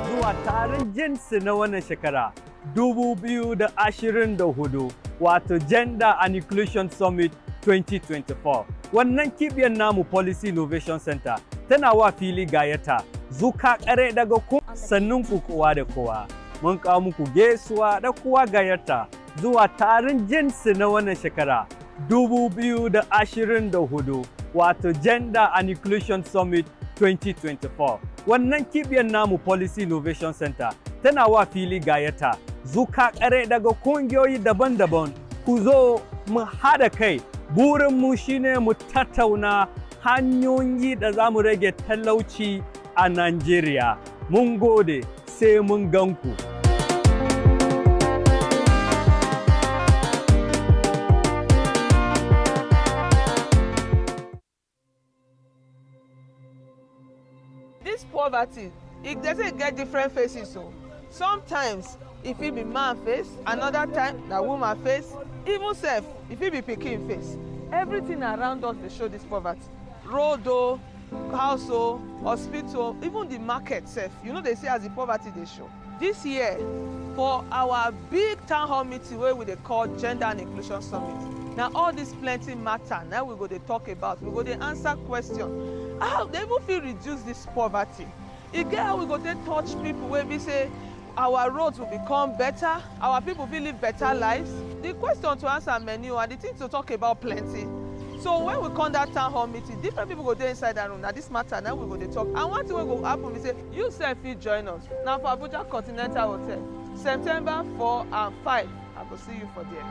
zuwa taron jinsi na wannan shekara 2024 wato Gender and Inclusion Summit 2024. Wannan kibiyar namu Policy Innovation Center tana wa fili gayata zuka kare daga ku sannun ku kowa da kowa. Mun kawo muku gaisuwa da kowa gayata zuwa taron jinsi na wannan shekara 2024 wato Gender and Inclusion Summit 2024. Wannan kibiyar namu Policy Innovation Center tana wa fili gayata zuka kare daga kungiyoyi daban-daban ku zo mu haɗa kai. Burinmu shine mu tattauna hanyoyi da za mu rage talauci a Najeriya. Mun gode, sai mun ganku. This poverty, it doesn't get different faces. So sometimes if it be man face, another time na woman face, even self if it be pikin face. Everything around us dey show this poverty. Road o, house o, hospital, even the market sef. You know they say as the poverty dey show. This year for our big town hall meeting wey we dey call Gender and Inclusion Summit, na all this plenty matter na we go dey talk about. We go dey answer question. How they even fit reduce this poverty? E get how we go dey touch people wey be say our roads will become better, our people will live better lives. The question to answer many and the thing to talk about plenty. So when we come that town hall meeting, different people go there inside that room. Now this matter, now we go to talk. And one thing will go happen, we say, you sef fit join us. Now for Abuja Continental Hotel, September 4 and 5, I will see you for there.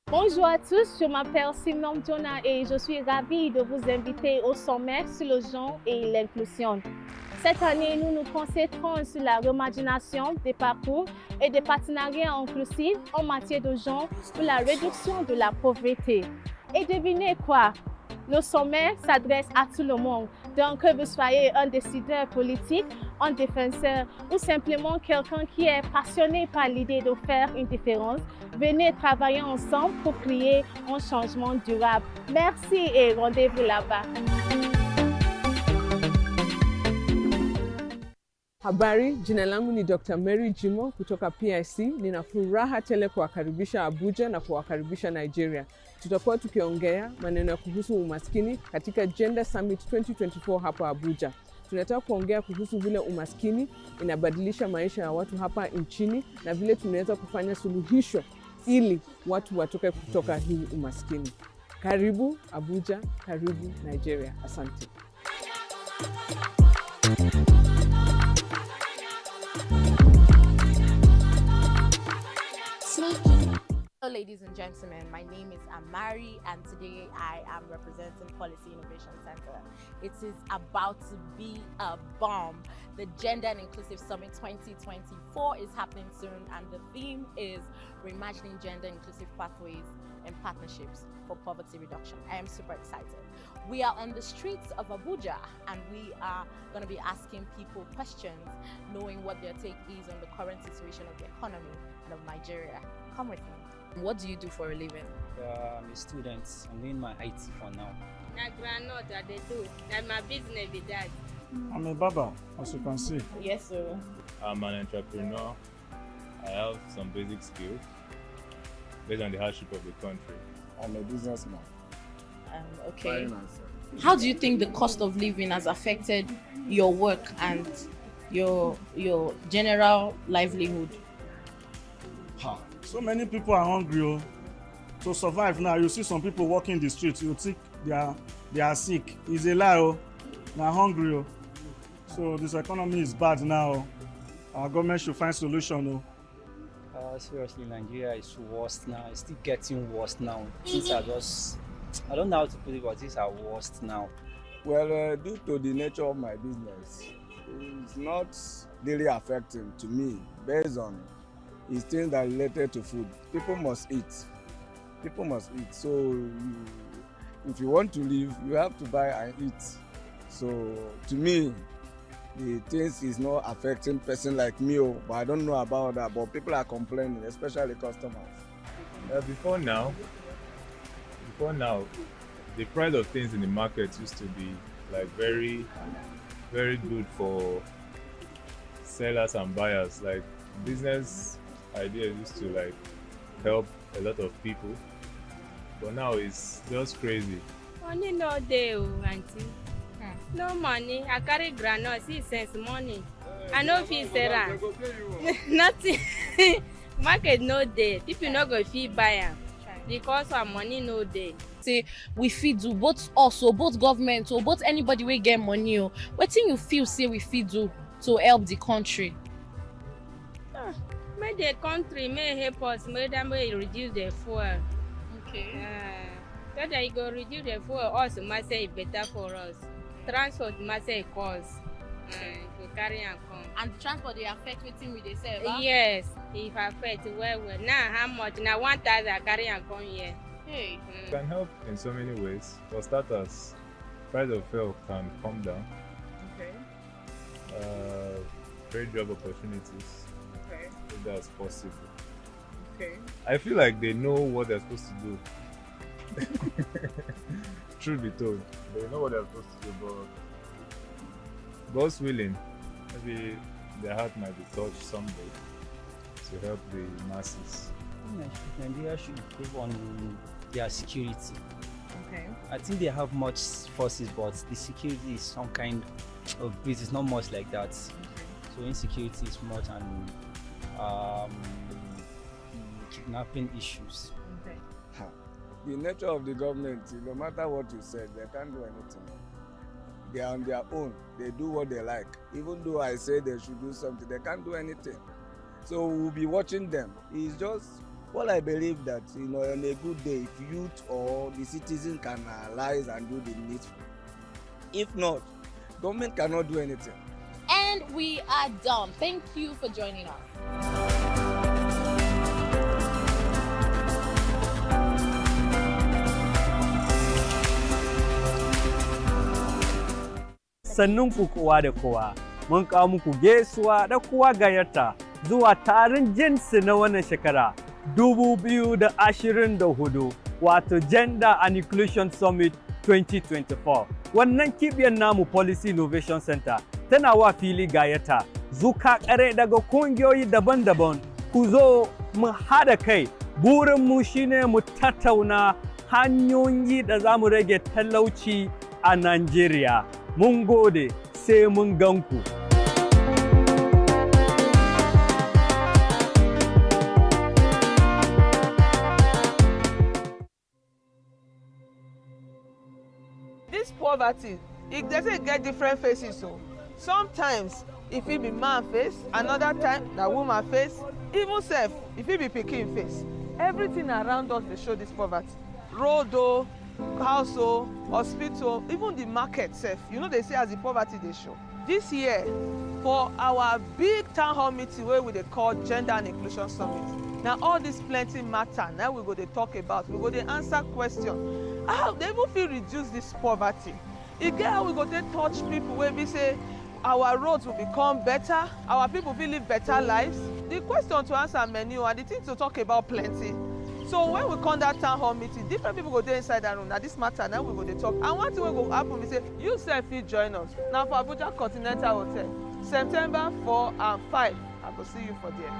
Bonjour à tous, je m'appelle Simon Jonah et je suis ravie de vous inviter au sommet sur le genre et l'inclusion. Cette année, nous nous concentrons sur la reimagination des parcours et des partenariats inclusifs en matière de genre pour la réduction de la pauvreté. Et devinez quoi? Le sommet s'adresse à tout le monde. Donc, que vous soyez un décideur politique, un défenseur ou simplement quelqu'un qui est passionné par l'idée de faire une différence, venez travailler ensemble pour créer un changement durable. Merci et rendez-vous là-bas. Habari, jina langu ni Dr. Mary Jimo kutoka PIC. Nina furaha tele kuwakaribisha Abuja na kuwakaribisha Nigeria. Tutakuwa tukiongea maneno ya kuhusu umaskini katika Gender Summit 2024 hapa Abuja. Tunataka kuongea kuhusu vile umaskini inabadilisha maisha ya watu hapa nchini na vile tunaweza kufanya suluhisho ili watu watoke kutoka hii umaskini. Karibu Abuja, karibu Nigeria. Asante. Hello ladies and gentlemen, my name is Amari and today I am representing Policy Innovation Center. It is about to be a bomb. The Gender and Inclusive Summit 2024 is happening soon and the theme is reimagining gender inclusive pathways and partnerships for poverty reduction. I am super excited. We are on the streets of Abuja and we are going to be asking people questions, knowing what their take is on the current situation of the economy and of Nigeria. Come with me. What do you do for a living? I'm a student. I'm doing my IT for now. Na granola that they do. That my business be that. I'm a barber, as you can see. Yes, sir. I'm an entrepreneur. I have some basic skills based on the hardship of the country. I'm a businessman. Okay. How do you think the cost of living has affected your work and your general livelihood? So many people are hungry. Oh. To survive now, you see some people walking the streets, you think they are sick. It's a lie. Oh. They are hungry. Oh. So this economy is bad now. Our government should find solution. Oh. Seriously, Nigeria is worse now. It's still getting worse now. Things are just, I don't know how to put it, but things are worse now. Well, due to the nature of my business, it's not really affecting to me based on it's things that are related to food. People must eat. People must eat. So if you want to live, you have to buy and eat. So to me, the things is not affecting person like me, but I don't know about that. But people are complaining, especially customers. Before now, the price of things in the market used to be like very, very good for sellers and buyers. Like business ideas used to like help a lot of people, but now it's just crazy. Money no dey, aunty. No money. I carry groundnut, 6 cents money. I no fit sell am. Nothing. Market no dey. People no go fit buy am because our money no dey. Say we fit do, both us or both government or both anybody wey get money o. Wetin you feel say we fit do to help the country? Make the country may help us, make them reduce the fuel. Okay. So that you go reduce the fuel, us must say it better for us. Transport must say cost. To carry and come. And the transport dey affect wetin we dey sell, ba? Yes, if affect well. Now how much? Now 1,000 carry and come here. Hey. It can help in so many ways. For starters, price of fuel can come down. Okay. Great job opportunities. Okay. If that's possible. Okay. I feel like they know what they're supposed to do. Truth be told, they know what they're supposed to do, but God's willing, maybe their heart might be touched someday to help the masses. Nigeria should improve on their security. Okay. I think they have much forces, but the security is some kind of breeze. It's not much like that. So insecurity is much, and kidnapping issues. Okay. The nature of the government, no matter what you said, they can't do anything. They are on their own. They do what they like. Even though I say they should do something, they can't do anything. So we'll be watching them. It's just what I believe that, on a good day, if youth or the citizen can analyze and do the needful. If not, government cannot do anything. And we are done. Thank you for joining us. Sannun ku kowa da kowa, mun kawo muku gaisuwa da kowa gayyata zuwa taron jinsi na wannan shekara 2024, wato Gender and Inclusion Summit 2024. Wannan kibiyar namu Policy Innovation Center tana wa fili gayyata zuka kare daga kungiyoyi daban-daban ku zo mu haɗa kai. Burinmu shine mu tattauna hanyoyi da za mu rage talauci a Najeriya. Mun gode, sai mun ganku. This poverty, they say get different faces. So sometimes if it be man face, another time na woman face, even self if it be pikin face. Everything around us they show this poverty. Road o, house o, hospital, even the market sef. They say as the poverty they show. This year, for our big town hall meeting wey we dey call Gender and Inclusion Summit, na all this plenty matter na we go dey talk about. We go dey answer question. How they even fit reduce this poverty? E get how we go dey touch people wey be say our roads will become better, our people will live better lives. The question to answer many and the thing to talk about plenty. So when we come that town hall meeting, different people go there inside that room. Now this matter, now we go dey talk. And one thing wey go happen be say, you sef fit join us. Now for Abuja Continental Hotel, September 4 and 5, I go see you for there.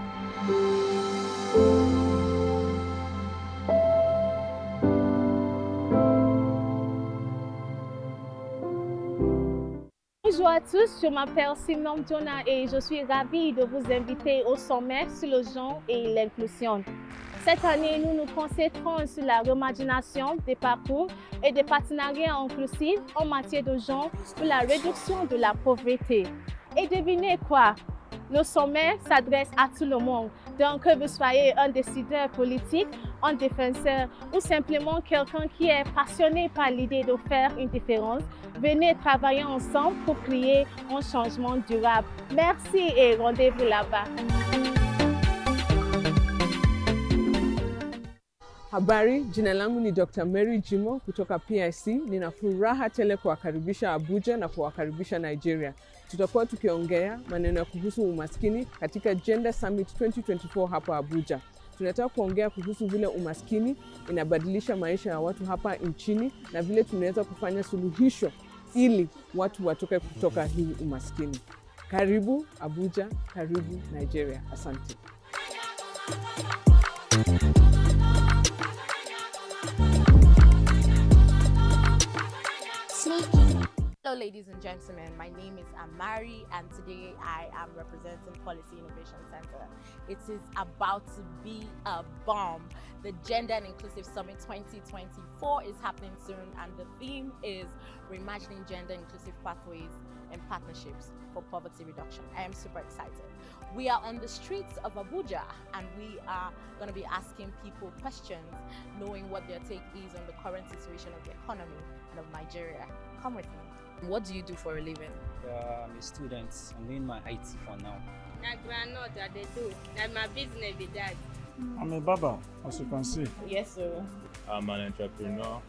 Bonjour à tous, je m'appelle Simon Jona et je suis ravie de vous inviter au sommet sur le genre et l'inclusion. Cette année, nous nous concentrons sur la reimagination des parcours et des partenariats inclusifs en matière de genre pour la réduction de la pauvreté. Et devinez quoi? Le sommet s'adresse à tout le monde. Donc, que vous soyez un décideur politique, un défenseur ou simplement quelqu'un qui est passionné par l'idée de faire une différence, venez travailler ensemble pour créer un changement durable. Merci et rendez-vous là-bas. Habari, jina langu ni Dr. Mary Jimo kutoka PIC. Nina furaha tele kuwakaribisha Abuja na kuwakaribisha Nigeria. Tutakuwa tukiongea maneno kuhusu umaskini katika Gender Summit 2024 hapa Abuja. Tunataka kuongea kuhusu vile umaskini inabadilisha maisha ya watu hapa nchini na vile tunaweza kufanya suluhisho ili watu watoke kutoka hii umaskini. Karibu Abuja, karibu Nigeria. Asante. Hello ladies and gentlemen, my name is Amari and today I am representing Policy Innovation Center. It is about to be a bomb. The Gender and Inclusive Summit 2024 is happening soon and the theme is reimagining gender inclusive pathways and partnerships for poverty reduction. I am super excited. We are on the streets of Abuja and we are going to be asking people questions, knowing what their take is on the current situation of the economy and of Nigeria. Come with me. What do you do for a living? I'm a student. I'm doing my IT for now. Na groundnut that they do. That my business be that. I'm a barber, as you can see. Yes, sir. I'm an entrepreneur.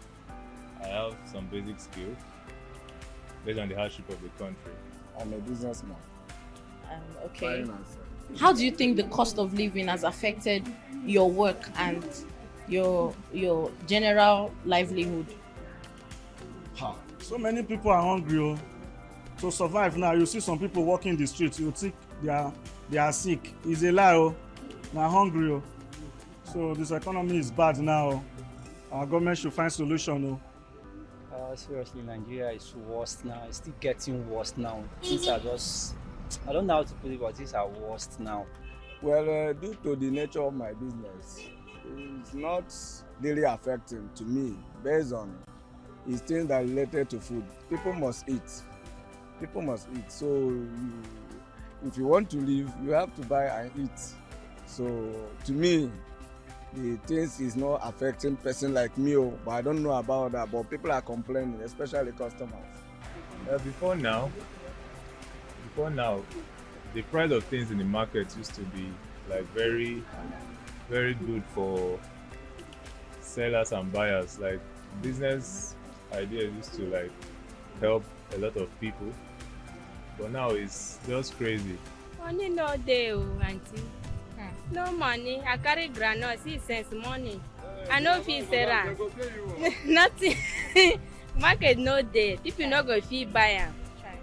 I have some basic skills based on the hardship of the country. I'm a businessman. Okay. Finance. How do you think the cost of living has affected your work and your general livelihood? So many people are hungry. Oh. To survive now, you see some people walking the streets, you think they are sick. It's a lie. Oh. They're hungry. Oh. So this economy is bad now. Our government should find solution. Oh. Seriously, Nigeria is worse now. It's still getting worse now. Things are just, I don't know how to put it, but things are worse now. Well, due to the nature of my business, it's not really affecting to me based on it's things that are related to food. People must eat. People must eat. So if you want to live, you have to buy and eat. So to me, the things is not affecting person like me, but I don't know about that. But people are complaining, especially customers. Before now, the price of things in the market used to be like very, very good for sellers and buyers. Like business ideas used to like help a lot of people, but now it's just crazy. Money no dey, auntie. No money. I carry groundnut, 6 cents money. I no fit sell am. Nothing. Market no dey. People no go fit buy am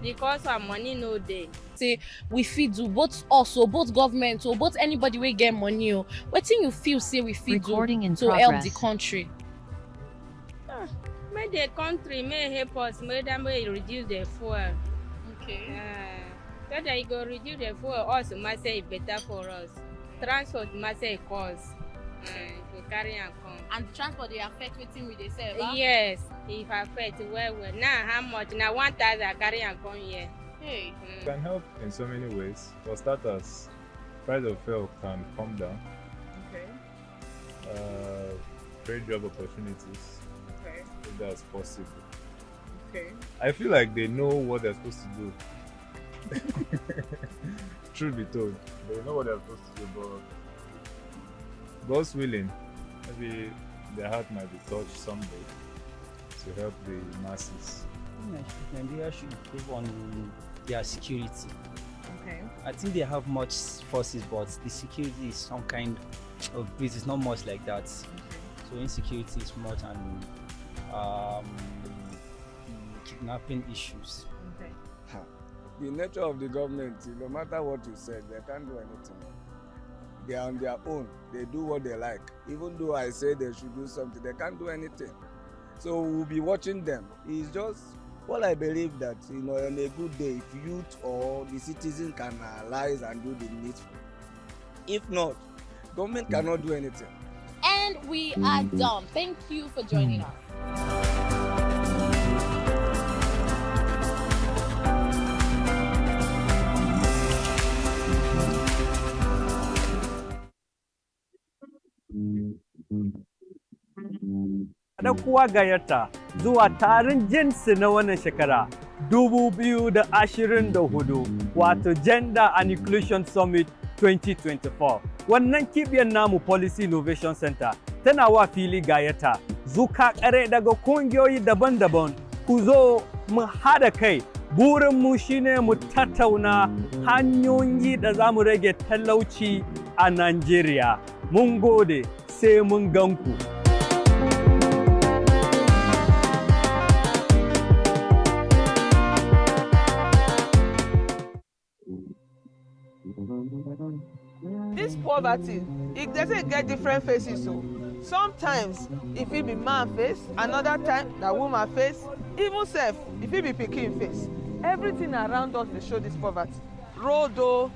because our money no dey. Say we fit do both us or both government or both anybody wey get money. Wetin you feel say we fit do to help the country? Make the country may help us, make them reduce the fuel. Okay. So that you go reduce the fuel, also must say it better for us. Transport must say cost. To carry and come. And transport they affect wetin we dey sell, ba? Yes, it affect well. Now how much? Now 1,000 carry and come here. Hey. It can help in so many ways. For starters, price of fuel can come down. Okay. Great job opportunities. Okay. If that's possible. Okay. I feel like they know what they're supposed to do. Truth be told, they know what they're supposed to do, but God's willing, maybe their heart might be touched someday to help the masses. Nigeria should improve on their security. Okay. I think they have much forces, but the security is some kind of breeze. It's not much like that. So insecurity is much and kidnapping issues. Okay. The nature of the government, no matter what you said, they can't do anything. They are on their own. They do what they like. Even though I say they should do something, they can't do anything. So we'll be watching them. It's just what I believe that, on a good day, if youth or the citizen can analyze and do the needful. If not, government cannot do anything. And we are done. Thank you for joining us. Da kuwa gayyata zuwa taron jinsi na wannan shekara 2024 wato Gender and Inclusion Summit 2024. Wannan kibiyar namu Policy Innovation Center tana wa fili gayyata zuka kare daga kungiyoyi daban-daban ku zo mu haɗa kai. Burinmu shine mu tattauna hanyoyi da za mu rage talauci a Nigeria. Mun gode, sai mun ganku. This poverty, it doesn't get different faces. So sometimes if it be man face, another time na woman face, even self if it be pikin face. Everything around us dey show this poverty. Road o,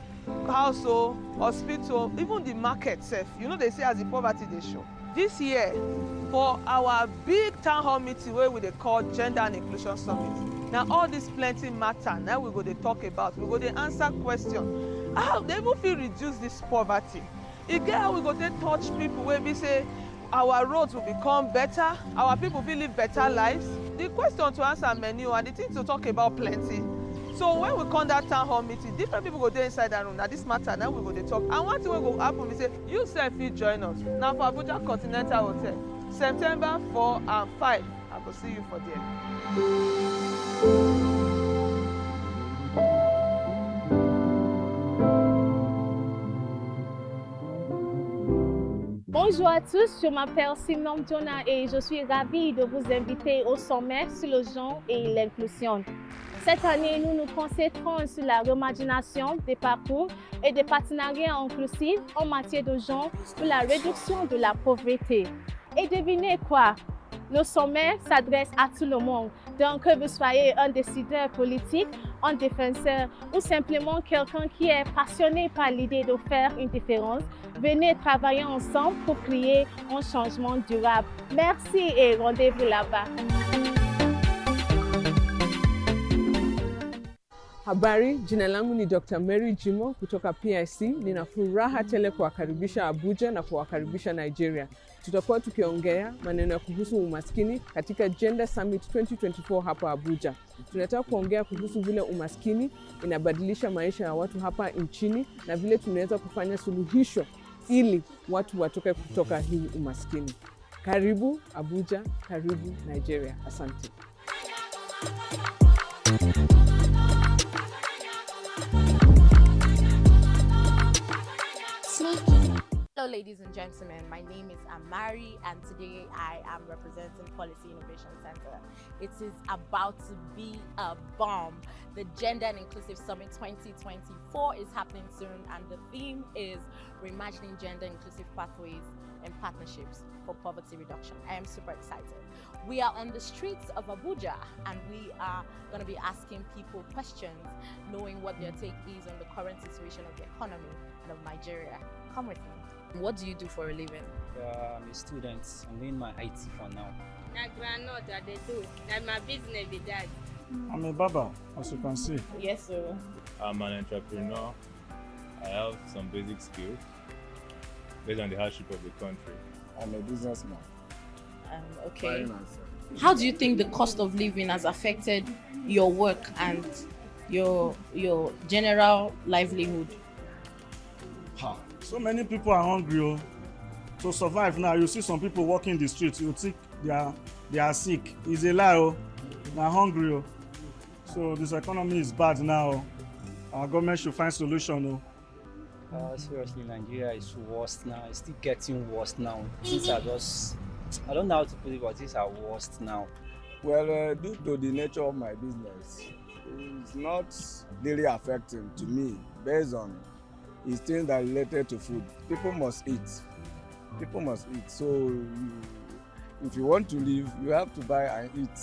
house o, hospital, even the market sef. You know they say as the poverty dey show. This year for our big town hall meeting wey we dey call Gender and Inclusion Summit, na all this plenty matter na we go dey talk about. We go dey answer question. How they even fit reduce this poverty? E get how we go take touch people wey be say our roads will become better, our people will live better lives. The question to answer many and the thing to talk about plenty. So when we come that town hall meeting, different people go there inside that room. Now this matter, now we go dey talk. And one thing wey go happen be say you sef fit join us. Now for Abuja Continental Hotel, September 4 and 5, I go see you for there. Bonjour à tous, je m'appelle Simon Jona et je suis ravie de vous inviter au sommet sur le genre et l'inclusion. Cette année, nous nous concentrons sur la reimagination des parcours et des partenariats inclusifs en matière de genre pour la réduction de la pauvreté. Et devinez quoi? Le sommet s'adresse à tout le monde, donc que vous soyez un décideur politique, un défenseur ou simplement quelqu'un qui est passionné par l'idée de faire une différence, venez travailler ensemble pour créer un changement durable. Merci et rendez-vous là-bas. Habari, jina langu ni Dr. Mary Jimo kutoka PIC. Nina furaha tele kuwakaribisha Abuja na kuwakaribisha Nigeria. Tutakuwa tukiongea maneno ya kuhusu umaskini katika Gender Summit 2024 hapa Abuja. Tunataka kuongea kuhusu vile umaskini inabadilisha maisha ya watu hapa nchini na vile tunaweza kufanya suluhisho ili watu watoke kutoka hii umaskini. Karibu Abuja, karibu Nigeria. Asante. Hello ladies and gentlemen, my name is Amari and today I am representing Policy Innovation Center. It is about to be a bomb. The Gender and Inclusive Summit 2024 is happening soon and the theme is reimagining gender inclusive pathways and partnerships for poverty reduction. I am super excited. We are on the streets of Abuja and we are going to be asking people questions, knowing what their take is on the current situation of the economy and of Nigeria. Come with me. What do you do for a living? I'm a student. I'm doing my IT for now. Na groundnut that they do. That my business be that. I'm a barber, as you can see. Yes, sir. I'm an entrepreneur. I have some basic skills based on the hardship of the country. I'm a businessman. Okay. How do you think the cost of living has affected your work and your general livelihood? So many people are hungry. Oh. To survive now, you see some people walking the streets, you think they are sick. It's a lie. Oh. They're hungry. Oh. So this economy is bad now. Our government should find solution. Oh. Seriously, Nigeria is worse now. It's still getting worse now. Things are just, I don't know how to put it, but things are worse now. Well, due to the nature of my business, it's not really affecting to me based on it's things that are related to food. People must eat. People must eat. So if you want to live, you have to buy and eat.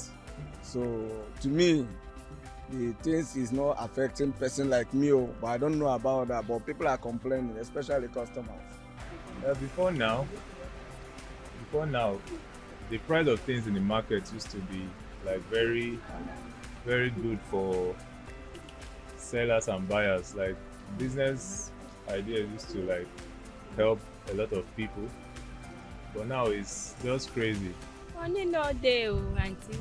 So to me, the things is not affecting person like me, but I don't know about that. But people are complaining, especially customers. Before now, the price of things in the market used to be like very, very good for sellers and buyers. Like business ideas used to like help a lot of people, but now it's just crazy. Money no dey, auntie.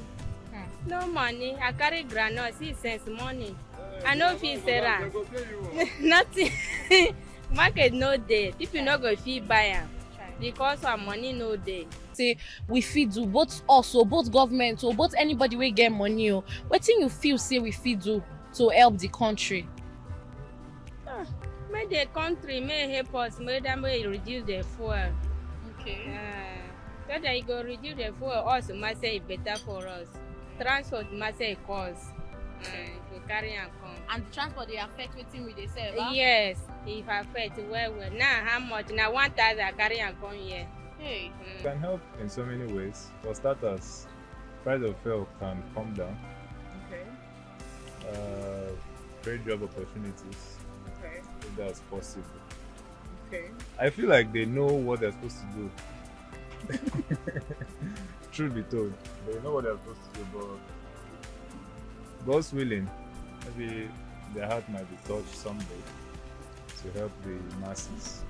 No money. I carry groundnut, 6 cents money. I no fit sell am. Nothing. Market no dey. People no go fit buy am because our money no dey. Say we fit do both us or both government or both anybody wey get money. Wetin you feel say we fit do to help the country? May the country may help us, may them may reduce the fuel. Okay. So that you go reduce the fuel, also must say it better for us. Transport must say cost. To carry and come. And transport they affect wetin we dey sell. Yes, if affect well. Now how much? Now 1,000 carry and come here. Hey. It can help in so many ways. For starters, price of fuel can come down. Okay. Great job opportunities, Okay. if that's possible. Okay. I feel like they know what they're supposed to do. Truth be told, they know what they're supposed to do, but God's willing, maybe their heart might be touched someday to help the masses.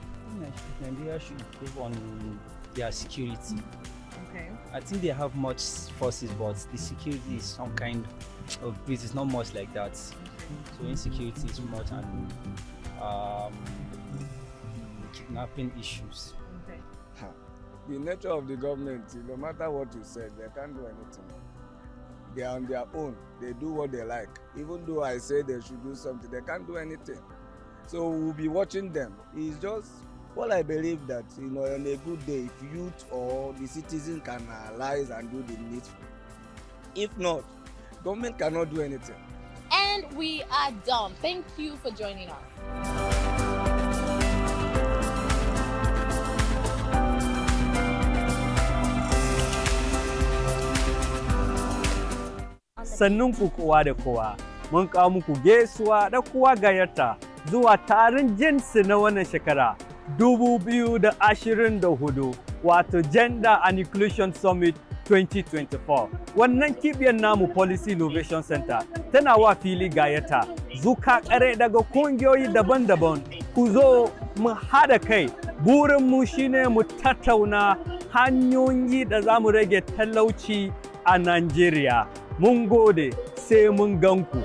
Nigeria should improve on their security. Okay. I think they have much forces, but the security is some kind of it's not much like that. So insecurity is much, and kidnapping issues. Okay. The nature of the government, no matter what you said, they can't do anything. They are on their own. They do what they like. Even though I say they should do something, they can't do anything. So we'll be watching them. It's just what I believe that, on a good day, if youth or the citizen can analyze and do the needful. If not, government cannot do anything. And we are done. Thank you for joining us. Sannunku kowa da kowa, mun kawo muku gaisuwa da kowa gayyata zuwa taron jinsi na wannan shekara 2024 wato Gender and Inclusion Summit 2024. Wannan kibiyar namu Policy Innovation Center tana wa fili gayyata zuka kare daga kungiyoyi daban-daban ku zo mu haɗa kai. Burinmu shine mu tattauna hanyoyi da za mu rage talauci a Najeriya. Mun gode, sai mun ganku.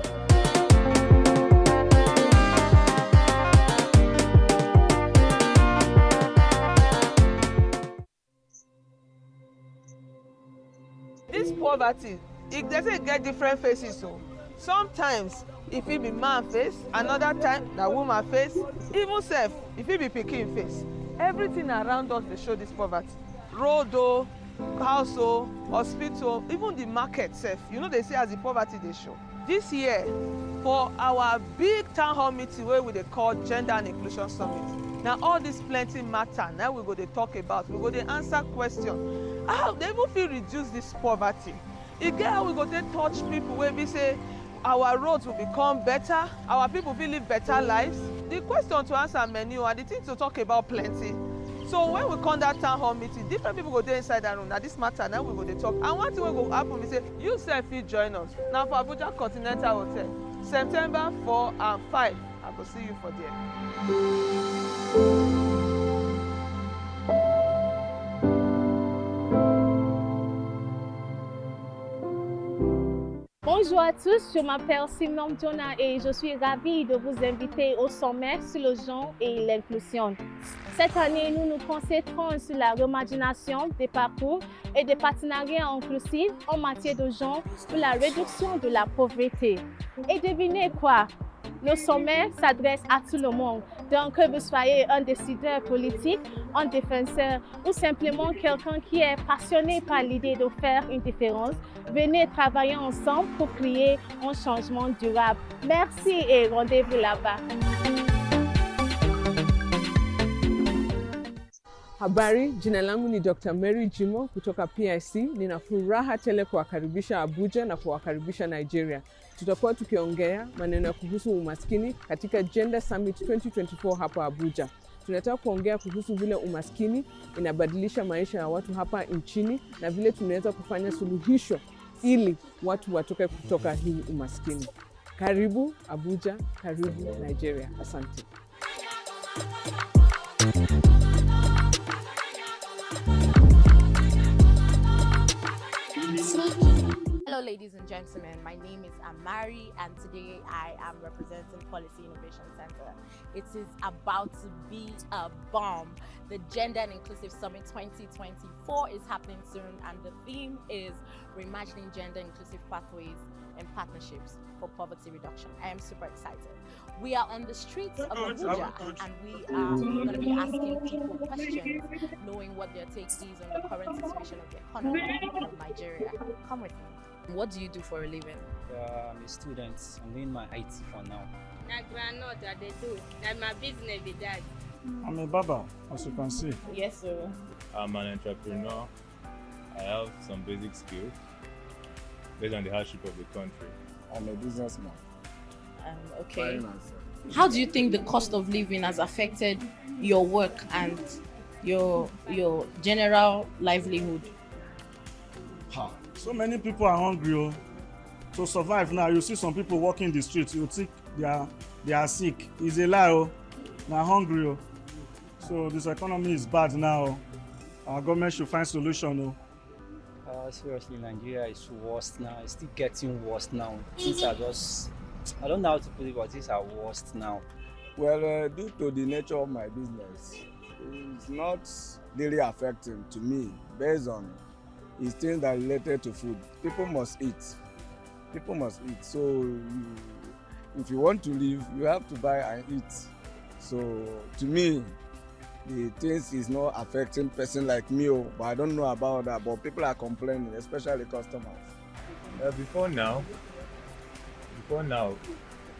This poverty, it doesn't get different faces. So sometimes if it be man face, another time na woman face, even self if it be pikin face. Everything around us dey show this poverty. Road o, house o, hospital, even the market sef. They say as the poverty dey show. This year, for our big town hall meeting wey we dey call Gender and Inclusion Summit, na all this plenty matter na we go dey talk about. We go dey answer question. How they even fit reduce this poverty? E get how we go take touch people wey be say our roads will become better, our people fit live better lives. The question to answer many and the thing to talk about plenty. So when we come that town hall meeting, different people go dey inside that room. Na this matter now we go dey talk. And one thing wey go happen be say you sef fit join us. Na for Abuja Continental Hotel, September 4 and 5. I go see you for there. Bonjour à tous, je m'appelle Simon Jona et je suis ravie de vous inviter au sommet sur le genre et l'inclusion. Cette année, nous nous concentrons sur la reimagination des parcours et des partenariats inclusifs en matière de genre pour la réduction de la pauvreté. Et devinez quoi? Le sommet s'adresse à tout le monde. Donc, que vous soyez un décideur politique, un défenseur ou simplement quelqu'un qui est passionné par l'idée de faire une différence, venez travailler ensemble pour créer un changement durable. Merci et rendez-vous là-bas. Habari, jina langu ni Dr. Mary Jimo kutoka PIC. Nina furaha tele kuwakaribisha Abuja na kuwakaribisha Nigeria. Tutakuwa tukiongea maneno kuhusu umaskini katika Gender Summit 2024 hapa Abuja. Tunataka kuongea kuhusu vile umaskini inabadilisha maisha ya watu hapa nchini na vile tunaweza kufanya suluhisho ili watu watoke kutoka hii umaskini. Karibu Abuja, karibu Nigeria. Asante. Hello, ladies and gentlemen, my name is Amari and today I am representing Policy Innovation Center. It is about to be a bomb. The Gender and Inclusive Summit 2024 is happening soon and the theme is reimagining gender inclusive pathways and partnerships for poverty reduction. I am super excited. We are on the streets of Abuja and we are going to be asking people questions, knowing what their take is on the current situation of the economy of Nigeria. Come with me. What do you do for a living? I'm a student. I'm doing my IT for now. Na groundnut that they do. That my business be that. I'm a barber, as you can see. Yes, sir. I'm an entrepreneur. I have some basic skills based on the hardship of the country. I'm a businessman. Okay. How do you think the cost of living has affected your work and your general livelihood? So many people are hungry. Oh. To survive now, you see some people walking the streets, you think they are sick. It's a lie. Oh. They're hungry. Oh. So this economy is bad now. Our government should find solution. Oh. Seriously, Nigeria is worse now. It's still getting worse now. Things are just, I don't know how to put it, but things are worse now. Well, due to the nature of my business, it's not really affecting to me based on it's things that are related to food. People must eat. People must eat. So if you want to live, you have to buy and eat. So to me, the things is not affecting person like me, but I don't know about that. But people are complaining, especially customers. Before now,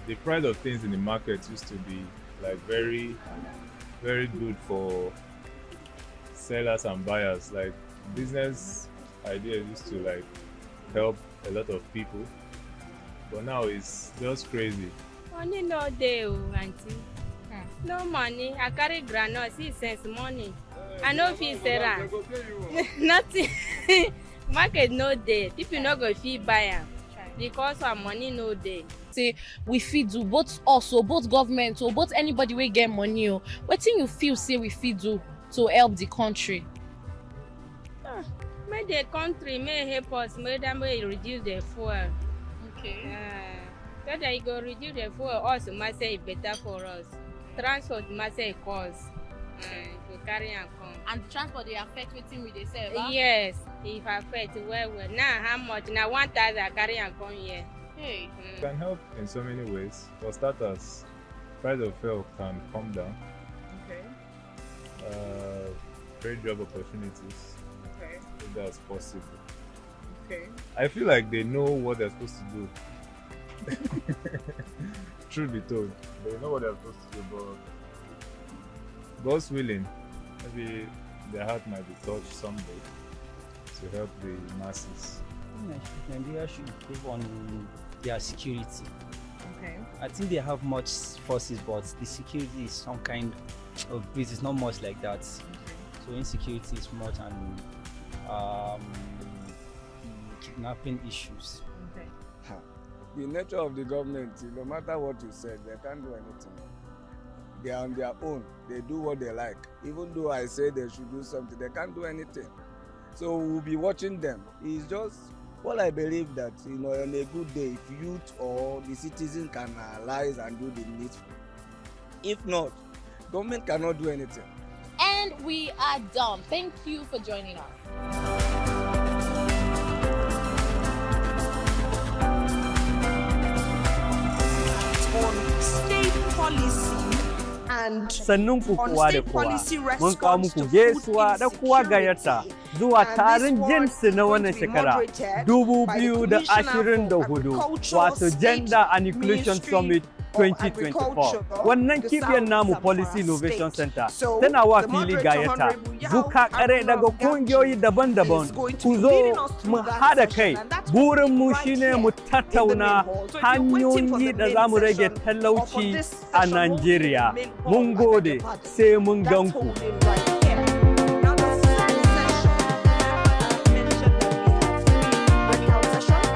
the price of things in the market used to be like very, very good for sellers and buyers. Like business ideas used to like help a lot of people, but now it's just crazy. Money no dey, auntie. No money. I carry groundnut, 6 cents money. I no fit sell am. Nothing. Market no dey. People no go fit buy am because our money no dey. Say we fit do both us or both government or both anybody wey get money. Wetin you feel say we fit do to help the country? Make the country may help us, make them reduce the fuel. Okay. So that you go reduce the fuel, also must say it better for us. Transport must say cost to carry and come. And transport they affect wetin we dey sell, ba? Yes, if affect well. Now how much? Now 1,000 carry and come here. Hey. It can help in so many ways. For starters, price of fuel can come down. Okay. Great job opportunities. Okay. If that's possible. Okay. I feel like they know what they're supposed to do. Truth be told, they know what they're supposed to do, but God's willing, maybe their heart might be touched someday to help the masses. Nigeria should improve on their security. Okay. I think they have much forces, but the security is some kind of breeze. It's not much like that. So insecurity is much and kidnapping issues. Okay. The nature of the government, no matter what you said, they can't do anything. They are on their own. They do what they like. Even though I say they should do something, they can't do anything. So we'll be watching them. It's just what I believe that, on a good day, if youth or the citizen can analyze and do the needful. If not, government cannot do anything. And we are done. Thank you for joining us. On state policy and Sannun ku on kowa da state kowa, policy mun kawo response muku to food gaisuwa da kowa insecurity. gayyata zuwa And taron this jinsi one na is wannan going to be shekara moderated by the Commissioner for 2024 Agriculture, wato State Gender and Inclusion Ministry Summit of 2024. Agriculture, Wannan the kibiyar namu South Policy Zamfara Innovation State. Center So, tana wa the fili moderator, gayyata Honorable Yao zuka kare Abdullah daga Gamji, kungiyoyi daban-daban is going to ku be zo leading us through mu that hada session, kai and that's what burin mu we right shine here mu in the main tattauna hall. So if you're waiting for hanyoyi the da main za mu rage session, or for talauci this a session, hold in the Najeriya. main hall, Mun I beg gode your pardon. sai mun That's ganku. holding right here. Now the third session, I mentioned that we have 3 breakout sessions.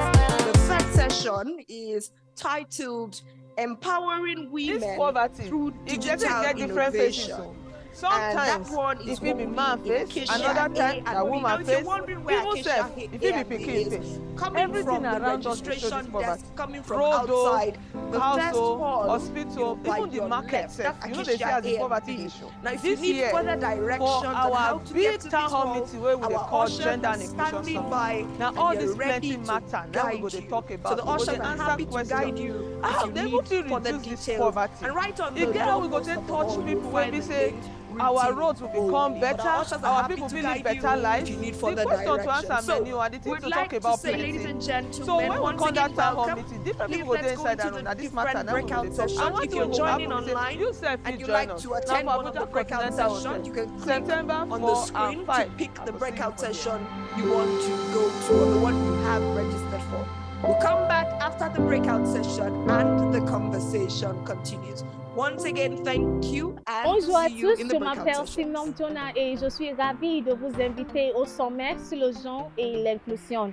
The third session is titled Empowering This Women poverty, Through it Digital get different faces. Innovation. Sometimes one is if it be holy man face, acacia another time A na and B. Now, woman if you're face, wondering where even acacia sef A if it be and B pikin is, face. coming Everything from the around us dey show this registration poverty. desk, coming from Road o, outside, the house first o, wall, hospital, by even the your market left, sef. that's You know they see acacia as the A and poverty B. dey show. Now, if you This need year, further for directions on our how to big get to town this hall hall, meeting wey we dey our call ushers Gender are and Inclusion standing Summit. by, Na and all they're this ready plenty to matter na we guide go dey you. talk So about. the We go ushers dey are answer happy to guide questions. you How if they you even need fit further reduce this details. poverty? And right on E the get how we go doorpost take of the touch hall, people you'll wey find be the say thing our written roads will become boldly. But better, our ushers are our happy people to will guide live you better if lives. you need The further question to answer direction. many and the things We'd to like talk about to say, ladies plenty. and So gentlemen, when we once come again, that town hall welcome. meeting, different Please people go dey let's go inside that into room. the Na this matter different na we go dey breakout talk. And sessions. one If thing you're wey go joining happen be say online you sef and fit you join like us. to Na attend for one of the Abuja breakout Continental sessions, Hotel, you can click September on the 4 and screen to 5. pick I the go see you breakout for there. session you want to go to or the one you have registered for. We'll come back after the breakout session and the conversation continues. Once again, thank you and Bonjour à see you tous, in je the breakout m'appelle session. Simon Mtona et je suis ravie de vous inviter au sommet sur le genre et l'inclusion.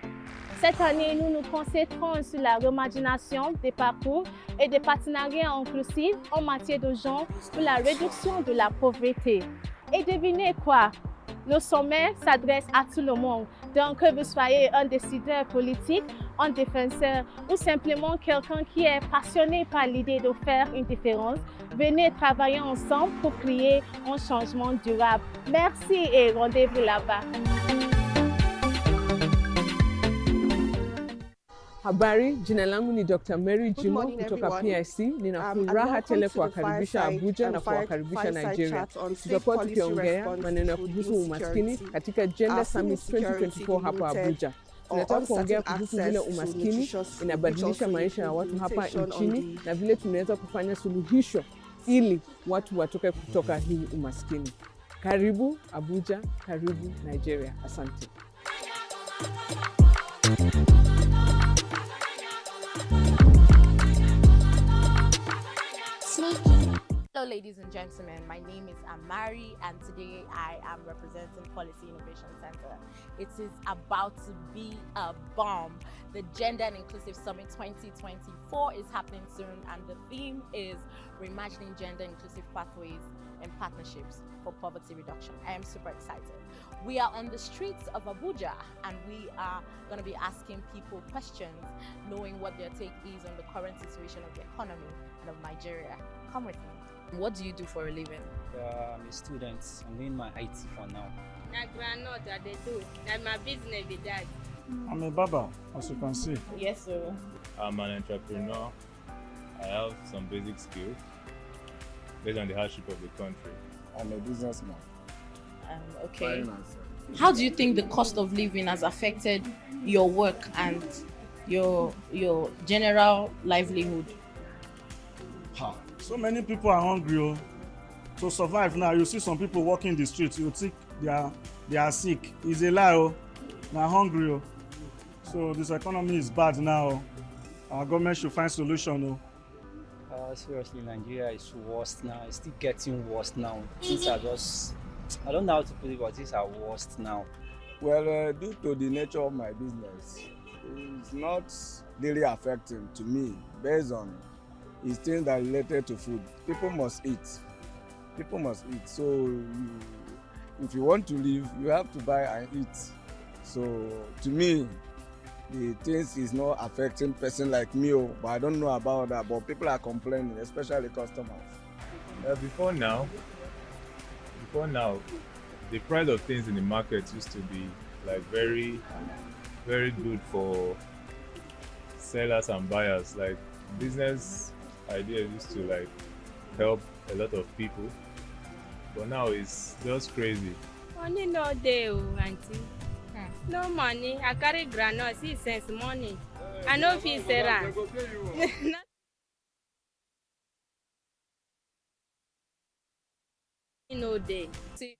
Cette année, nous nous concentrons sur la reimagination des parcours et des partenariats inclusifs en matière de genre pour la réduction de la pauvreté. Et devinez quoi? Le sommet s'adresse à tout le monde. Donc, que vous soyez un décideur politique, un défenseur ou simplement quelqu'un qui est passionné par l'idée de faire une différence, venez travailler ensemble pour créer un changement durable. Merci et rendez-vous là-bas. Habari, jina langu ni Dr. Mary Good Jimo morning, kutoka everyone. PIC. Nina And furaha welcome tele to the kuwakaribisha fireside- Abuja na fire- kuwakaribisha fireside Nigeria. chat on state Tutakuwa policy tukiongea response maneno ya to kuhusu food umaskini insecurity. katika Gender Our food Summit insecurity 2024 hapa limited Abuja. or Tunataka kuongea uncertain kuhusu access vile to umaskini nutritious food, inabadilisha which also maisha ya includes watu hapa limitation on nchini the- na vile tunaweza kufanya suluhisho ili watu watoke kutoka hii umaskini. Karibu Abuja, karibu Nigeria. Asante. Hello, ladies and gentlemen. My name is Amari, and today I am representing Policy Innovation Center. It is about to be a bomb. The Gender and Inclusive Summit 2024 is happening soon, and the theme is reimagining gender inclusive pathways and partnerships for poverty reduction. I am super excited. We are on the streets of Abuja, and we are going to be asking people questions, knowing what their take is on the current situation of the economy and of Nigeria. Come with me. What do you do for a living? I'm a student. I'm doing my IT for now. Na groundnut I dey do. Na my business be that. I'm a barber, as you can see. Yes, sir. I'm an entrepreneur. I have some basic skills based on the hardship of the country. I'm a businessman. Okay. Finance. How do you think the cost of living has affected your work and your general livelihood? Ha. So many people are hungry. Oh. To survive now, you see some people walking the streets, you think they are sick. It's a lie. Oh. They're hungry. Oh. So this economy is bad now. Oh. Our government should find solution. Oh. Seriously, Nigeria is worse now. It's still getting worse now. Things are just, I don't know how to put it, but things are worse now. Well, due to the nature of my business, it's not really affecting to me based on it's things that are related to food. People must eat. People must eat. So if you want to live, you have to buy and eat. So to me, the things is not affecting person like me, but I don't know about that. But people are complaining, especially customers. Before now, the price of things in the market used to be like very, very good for sellers and buyers. Like business ideas used to like help a lot of people, but now it's just crazy. Money no dey o, aunty. No money. I carry groundnut 6 cents money. I no fit sell am. No dey. See,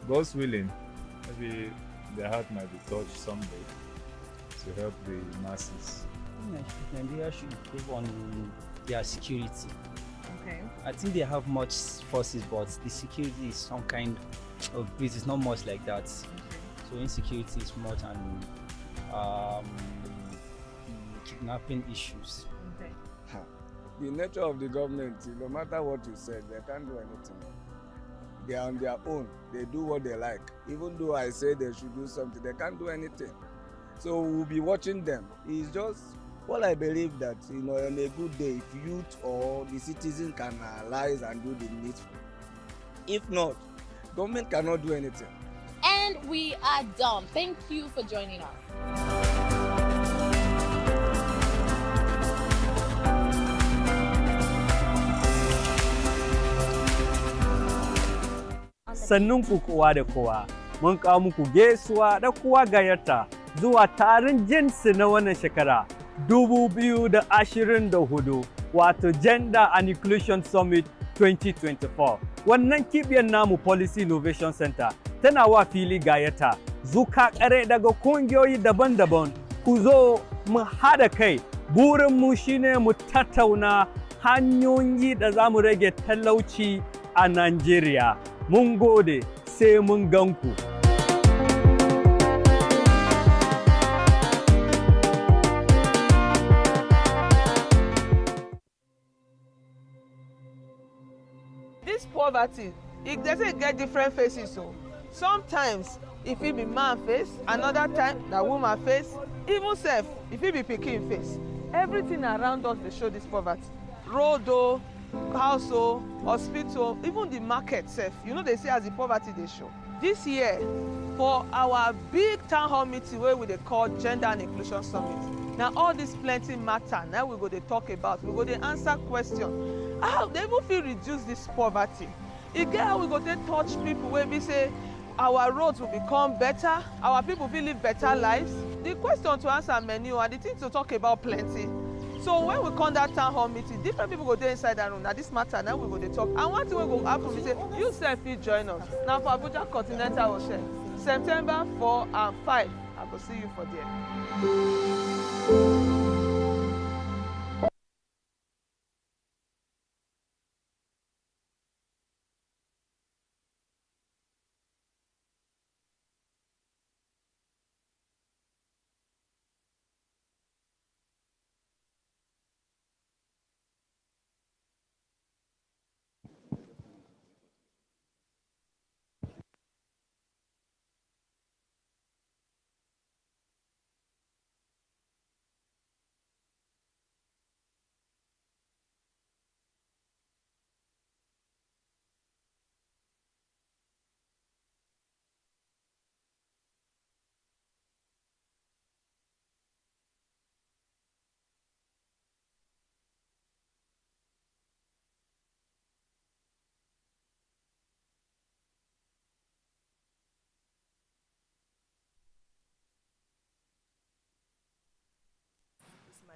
God's willing, maybe their heart might be touched someday to help the masses. Nigeria should improve on their security. Okay. I think they have much forces, but the security is some kind of breeze. It's not much like that. So insecurity is much, and the kidnapping issues. Okay. The nature of the government, no matter what you said, they can't do anything. They are on their own. They do what they like. Even though I say they should do something, they can't do anything. So we'll be watching them. It's just what I believe that, on a good day, if youth or the citizen can analyze and do the needful. If not, government cannot do anything. And we are done. Thank you for joining us. Sannun ku kowa da kowa, mun kawo muku gaisuwa da kowa gayyata zuwa taron jinsi na wannan shekara 2024, wato Gender and Inclusion Summit 2024. Wannan kibiyar namu Policy Innovation Center tana wa fili gayyata zuka kare daga kungiyoyi daban-daban ku zo mu haɗa kai. Burinmu shine mu tattauna hanyoyi da za mu rage talauci a Najeriya. Mun gode, sai mun ganku. This poverty, they say get different faces. So sometimes if it be man face, another time na woman face, even self if it be pikin face. Everything around us they show this poverty. Road o, house o, hospital, even the market sef. They say as the poverty they show. This year, for our big town hall meeting wey we dey call Gender and Inclusion Summit, na all this plenty matter na we go dey talk about. We go dey answer question. How they even fit reduce this poverty? E get how we go dey touch people wey be say our roads will become better, our people will live better lives. The question to answer many and the thing to talk about plenty. So when we come that town hall meeting, different people go there inside that room. Now this matter, now we go dey talk. And one thing we go happen, we say, you sef fit join us. Now for Abuja Continental Hotel, September 4 and 5, I go see you for there.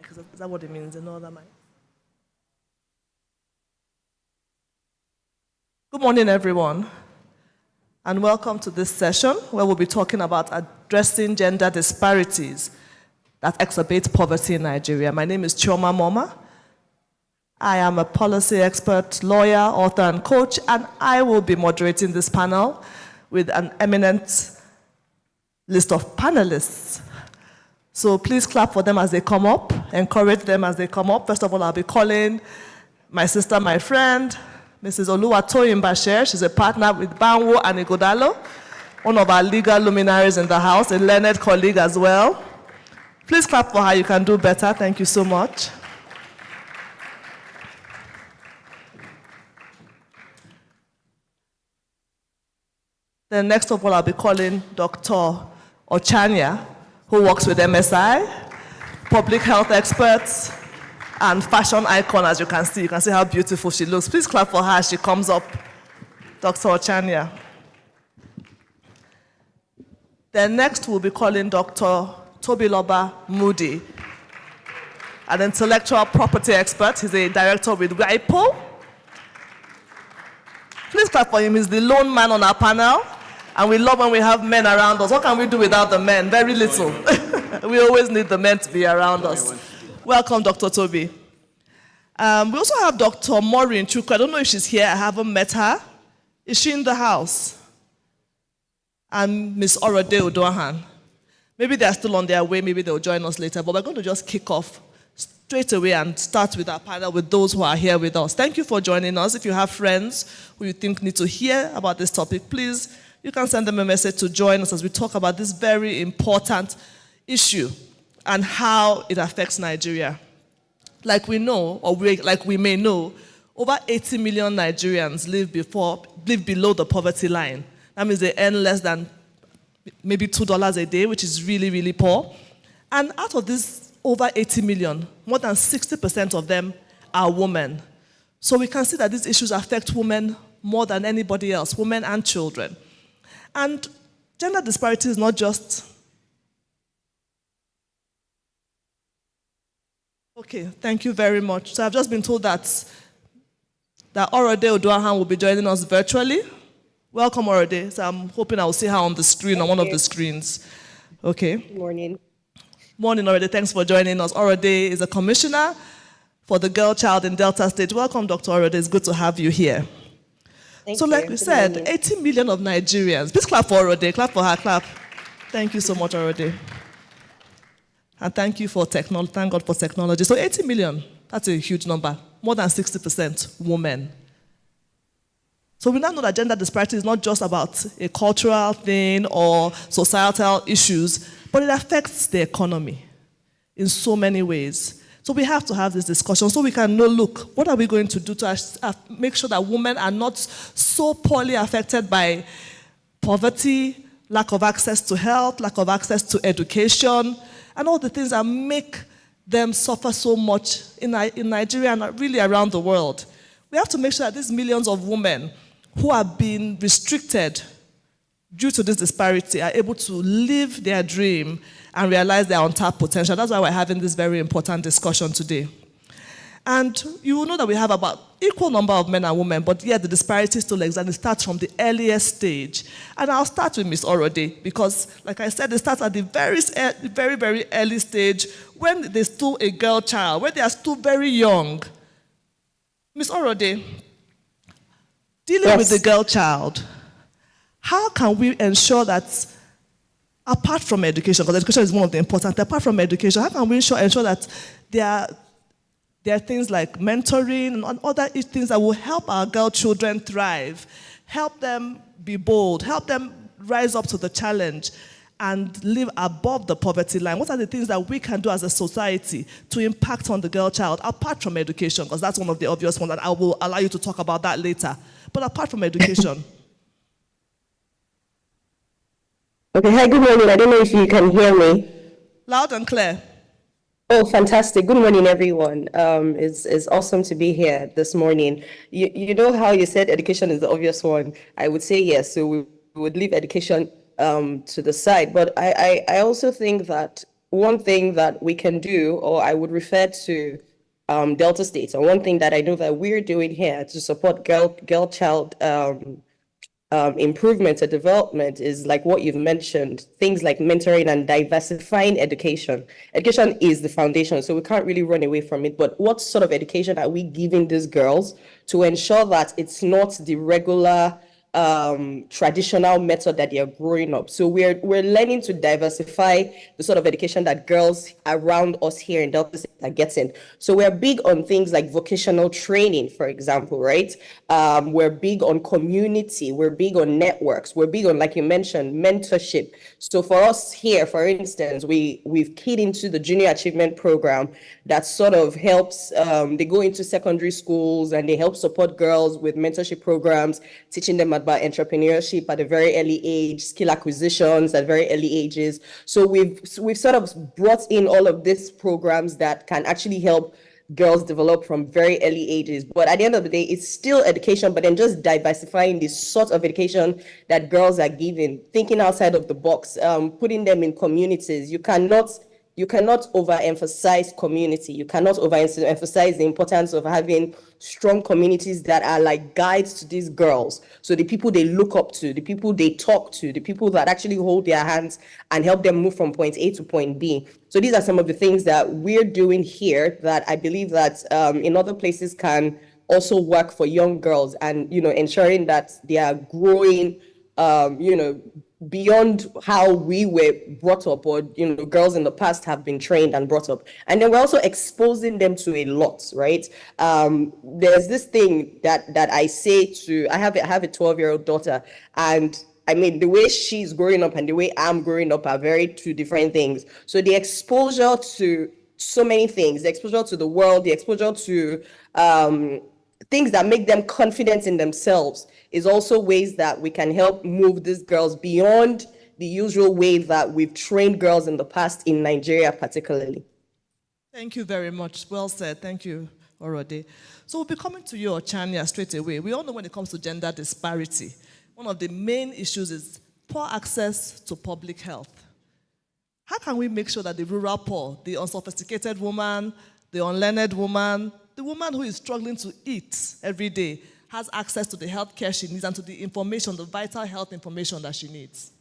Is that what it means? Another mic. Good morning, everyone, and welcome to this session where we'll be talking about addressing gender disparities that exacerbate poverty in Nigeria. My name is Chioma Moma. I am a policy expert, lawyer, author, and coach, and I will be moderating this panel with an eminent list of panelists. So please clap for them as they come up, encourage them as they come up. First of all, I'll be calling my sister, my friend, Mrs. Oluwatoyin Bashir. She's a partner with Banwo and Igodalo, one of our legal luminaries in the house, a learned colleague as well. Please clap for her, you can do better. Thank you so much. Then next of all, I'll be calling Dr. Ochanya, who works with MSI, public health experts, and fashion icon, as you can see. You can see how beautiful she looks. Please clap for her as she comes up, Dr. Ochanya. Then next, we'll be calling Dr. Tobiloba Moody, an intellectual property expert. He's a director with WIPO. Please clap for him. He's the lone man on our panel, And we love when we have men around us. What can we do without the men? Very little. We always need the men to be around us. Welcome, Dr. Toby. We also have Dr. Maureen Chukwu. I don't know if she's here. I haven't met her. Is she in the house? And Miss Orode Odoahan. Maybe they're still on their way. Maybe they'll join us later. But we're going to just kick off straight away and start with our panel with those who are here with us. Thank you for joining us. If you have friends who you think need to hear about this topic, please, you can send them a message to join us as we talk about this very important issue and how it affects Nigeria. Like we know, or like we may know, over 80 million Nigerians live below the poverty line. That means they earn less than maybe $2 a day, which is really, really poor. And out of this over 80 million, more than 60% of them are women. So we can see that these issues affect women more than anybody else, women and children. And gender disparity is not just... Okay, thank you very much. So I've just been told that Orode Odoahan will be joining us virtually. Welcome, Orode. So I'm hoping I will see her on the screen, on one of the screens. Okay. Good morning. Morning, Orode. Thanks for joining us. Orode is a commissioner for the girl child in Delta State. Welcome, Dr. Orode. It's good to have you here. Thank so you. like we said, morning. 80 million of Nigerians. Please clap for Orode. Clap for her. Clap. Thank you so much, Orode. And thank you for technology. Thank God for technology. So 80 million, that's a huge number. More than 60% women. So we now know that gender disparity is not just about a cultural thing or societal issues, but it affects the economy in so many ways. So we have to have this discussion so we can know, look, what are we going to do to make sure that women are not so poorly affected by poverty, lack of access to health, lack of access to education, and all the things that make them suffer so much in Nigeria and really around the world. We have to make sure that these millions of women who have been restricted due to this disparity are able to live their dream and realize their untapped potential. That's why we're having this very important discussion today. And you will know that we have about equal number of men and women, but yet the disparity still exists, and it starts from the earliest stage. And I'll start with Ms. Orode, because, like I said, it starts at the very, very early stage when they're still a girl child, when they are still very young. Ms. Orode, dealing with the girl child, how can we ensure that, apart from education, because education is one of the important, apart from education, how can we ensure that there are things like mentoring and other things that will help our girl children thrive, help them be bold, help them rise up to the challenge and live above the poverty line? What are the things that we can do as a society to impact on the girl child, apart from education? Because that's one of the obvious ones, and I will allow you to talk about that later. But apart from education. Okay, hi, good morning. I don't know if you can hear me. Loud and clear. Oh, fantastic. Good morning, everyone. It's awesome to be here this morning. You know how you said education is the obvious one? I would say yes, so we would leave education to the side. But I also think that one thing that we can do, or I would refer to Delta State, and one thing that I know that we're doing here to support girl child improvement or development is like what you've mentioned, things like mentoring and diversifying education. Education is the foundation, so we can't really run away from it. But what sort of education are we giving these girls to ensure that it's not the regular traditional method that they're growing up? So we're learning to diversify the sort of education that girls around us here in Delta State are getting. So we're big on things like vocational training, for example, right? We're big on community. We're big on networks. We're big on, like you mentioned, mentorship. So for us here, for instance, we've keyed into the Junior Achievement Program that sort of helps, they go into secondary schools and they help support girls with mentorship programs, teaching them about entrepreneurship at a very early age, skill acquisitions at very early ages. So we've sort of brought in all of these programs that can actually help girls develop from very early ages. But at the end of the day, it's still education, but then just diversifying the sort of education that girls are given, thinking outside of the box, putting them in communities. You cannot you cannot overemphasize community. You cannot overemphasize the importance of having strong communities that are like guides to these girls. So the people they look up to, the people they talk to, the people that actually hold their hands and help them move from point A to point B. So these are some of the things that we're doing here that I believe that in other places can also work for young girls, and ensuring that they are growing beyond how we were brought up, or girls in the past have been trained and brought up. And then we're also exposing them to a lot, right? There's this thing that I say to, I have a 12-year-old daughter, and I mean, the way she's growing up and the way I'm growing up are very two different things. So the exposure to so many things, the exposure to the world, the exposure to things that make them confident in themselves is also ways that we can help move these girls beyond the usual way that we've trained girls in the past in Nigeria particularly. Thank you very much. Well said. Thank you, Orode. So we'll be coming to you, Ochanya, straight away. We all know when it comes to gender disparity, one of the main issues is poor access to public health. How can we make sure that the rural poor, the unsophisticated woman, the unlearned woman, the woman who is struggling to eat every day, has access to the health care she needs and to the information, the vital health information that she needs?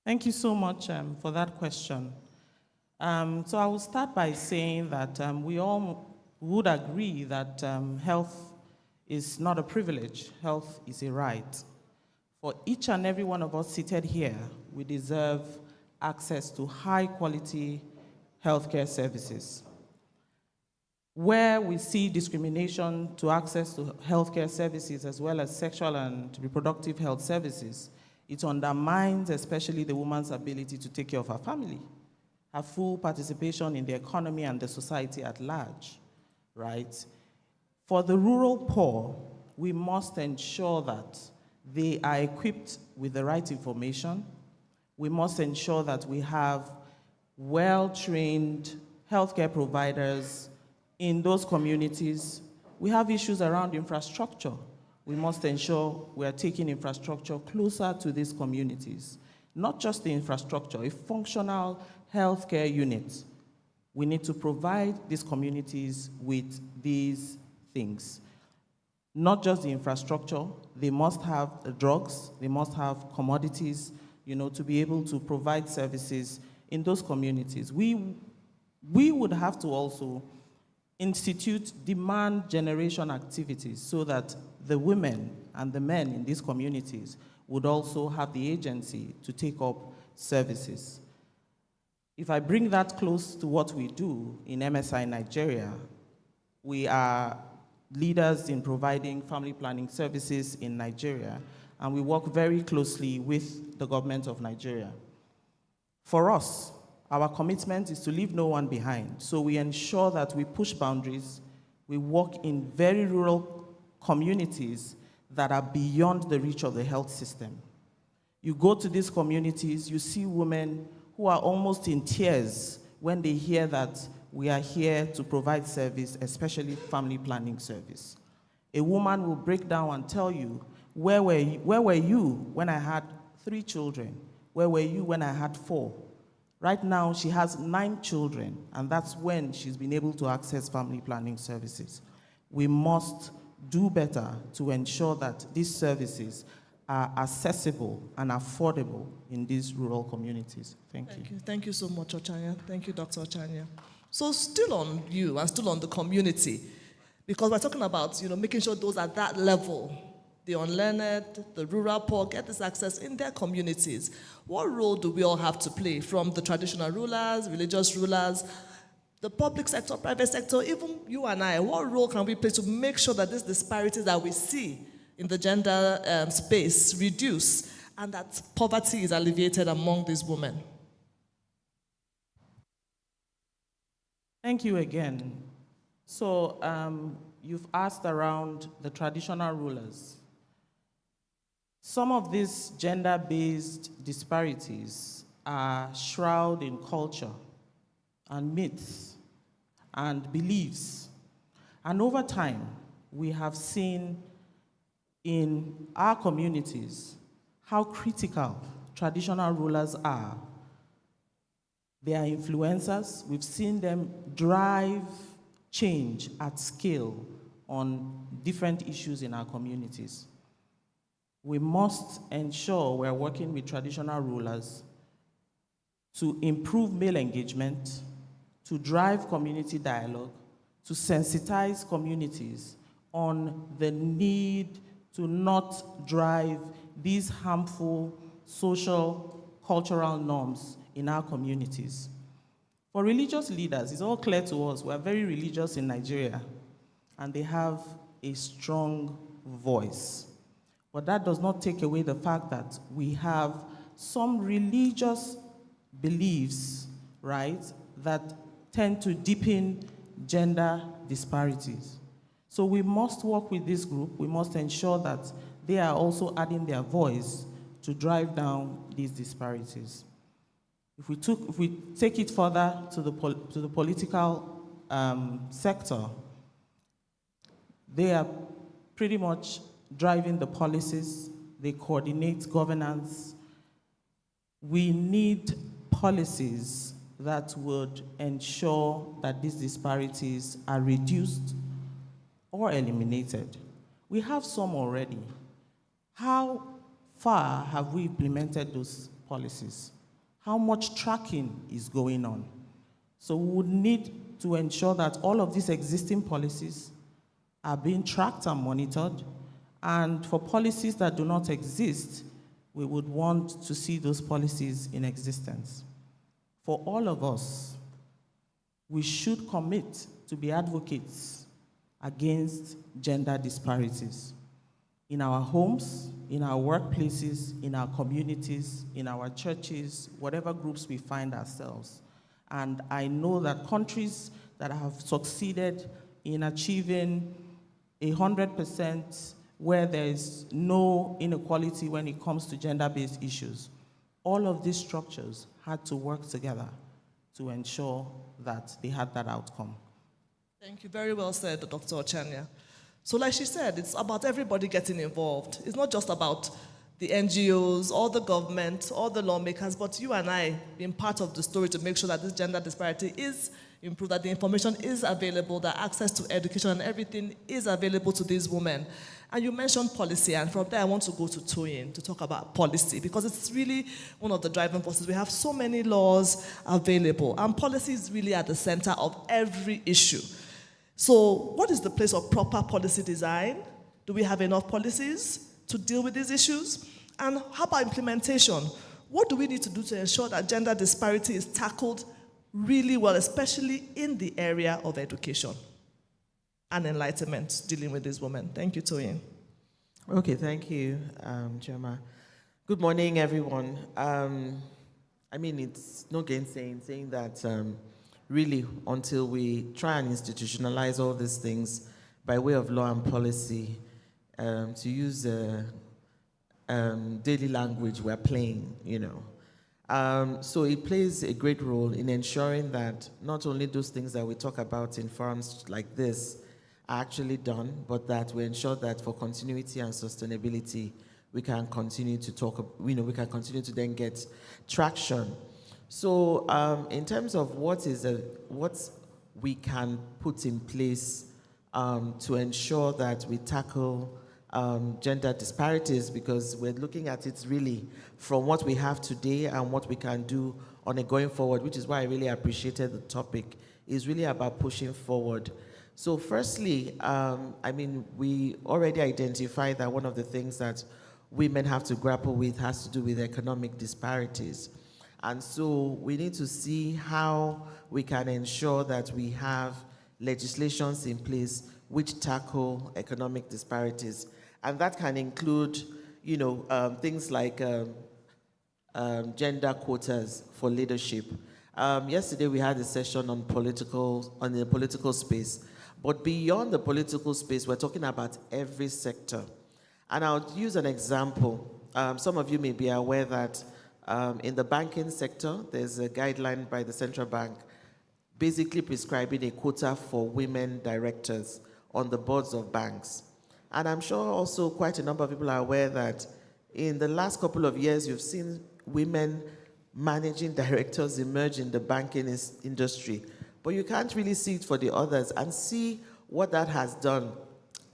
Thank you so much for that question. So I will start by saying that we all would agree that health is not a privilege. Health is a right. For each and every one of us seated here, we deserve access to high-quality healthcare services. Where we see discrimination to access to healthcare services as well as sexual and reproductive health services, it undermines especially the woman's ability to take care of her family, her full participation in the economy and the society at large, right? For the rural poor, we must ensure that they are equipped with the right information. We must ensure that we have well-trained healthcare providers in those communities. We have issues around infrastructure. We must ensure we are taking infrastructure closer to these communities. Not just the infrastructure, a functional healthcare unit. We need to provide these communities with these things. Not just the infrastructure, they must have the drugs, they must have commodities, to be able to provide services in those communities. We would have to also institute demand generation activities so that the women and the men in these communities would also have the agency to take up services. If I bring that close to what we do in MSI Nigeria, we are leaders in providing family planning services in Nigeria, and we work very closely with the government of Nigeria. For us, our commitment is to leave no one behind. So we ensure that we push boundaries. We work in very rural communities that are beyond the reach of the health system. You go to these communities, you see women who are almost in tears when they hear that we are here to provide service, especially family planning service. A woman will break down and tell you, where were you when I had 3 children? Where were you when I had 4? Right now, she has 9 children, and that's when she's been able to access family planning services. We must do better to ensure that these services are accessible and affordable in these rural communities. Thank you. Thank you so much, Ochanya. Thank you, Dr. Ochanya. So still on you and still on the community, because we're talking about making sure those at that level, the unlearned, the rural poor, get this access in their communities. What role do we all have to play, from the traditional rulers, religious rulers, the public sector, private sector, even you and I? What role can we play to make sure that these disparities that we see in the gender space reduce and that poverty is alleviated among these women? Thank you again. So you've asked around the traditional rulers. Some of these gender-based disparities are shrouded in culture and myths and beliefs. And over time, we have seen in our communities how critical traditional rulers are They are influencers. We've seen them drive change at scale on different issues in our communities. We must ensure we're working with traditional rulers to improve male engagement, to drive community dialogue, to sensitize communities on the need to not drive these harmful social, cultural norms in our communities. For religious leaders, it's all clear to us, we are very religious in Nigeria, and they have a strong voice. But that does not take away the fact that we have some religious beliefs, right, that tend to deepen gender disparities. So we must work with this group. We must ensure that they are also adding their voice to drive down these disparities. If we take it further to the political sector, they are pretty much driving the policies. They coordinate governance. We need policies that would ensure that these disparities are reduced or eliminated. We have some already. How far have we implemented those policies? How much tracking is going on? So we would need to ensure that all of these existing policies are being tracked and monitored. And for policies that do not exist, we would want to see those policies in existence. For all of us, we should commit to be advocates against gender disparities in our homes, in our workplaces, in our communities, in our churches, whatever groups we find ourselves. And I know that countries that have succeeded in achieving 100% where there is no inequality when it comes to gender-based issues, all of these structures had to work together to ensure that they had that outcome. Thank you. Very well said, Dr. Ochanya. So like she said, it's about everybody getting involved. It's not just about the NGOs or the government or the lawmakers, but you and I being part of the story to make sure that this gender disparity is improved, that the information is available, that access to education and everything is available to these women. And you mentioned policy, and from there I want to go to Toyin to talk about policy, because it's really one of the driving forces. We have so many laws available, and policy is really at the center of every issue. So what is the place of proper policy design? Do we have enough policies to deal with these issues? And how about implementation? What do we need to do to ensure that gender disparity is tackled really well, especially in the area of education and enlightenment dealing with these women? Thank you, Toyin. Okay, thank you, Chema. Good morning, everyone. I mean, it's no gainsaying saying that really, until we try and institutionalize all these things by way of law and policy, to use daily language, we're playing, you know. So it plays a great role in ensuring that not only those things that we talk about in forums like this are actually done, but that we ensure that for continuity and sustainability, we can continue to talk, you know, we can continue to then get traction. So in terms of what we can put in place to ensure that we tackle gender disparities, because we're looking at it really from what we have today and what we can do on a going forward, which is why I really appreciated the topic, is really about pushing forward. So firstly, I mean, we already identified that one of the things that women have to grapple with has to do with economic disparities. And so we need to see how we can ensure that we have legislations in place which tackle economic disparities. And that can include, you know, things like gender quotas for leadership. Yesterday we had a session on the political space. But beyond the political space, we're talking about every sector. And I'll use an example. Some of you may be aware that in the banking sector, there's a guideline by the central bank basically prescribing a quota for women directors on the boards of banks. And I'm sure also quite a number of people are aware that in the last couple of years, you've seen women managing directors emerge in the banking industry, but you can't really see it for the others and see what that has done.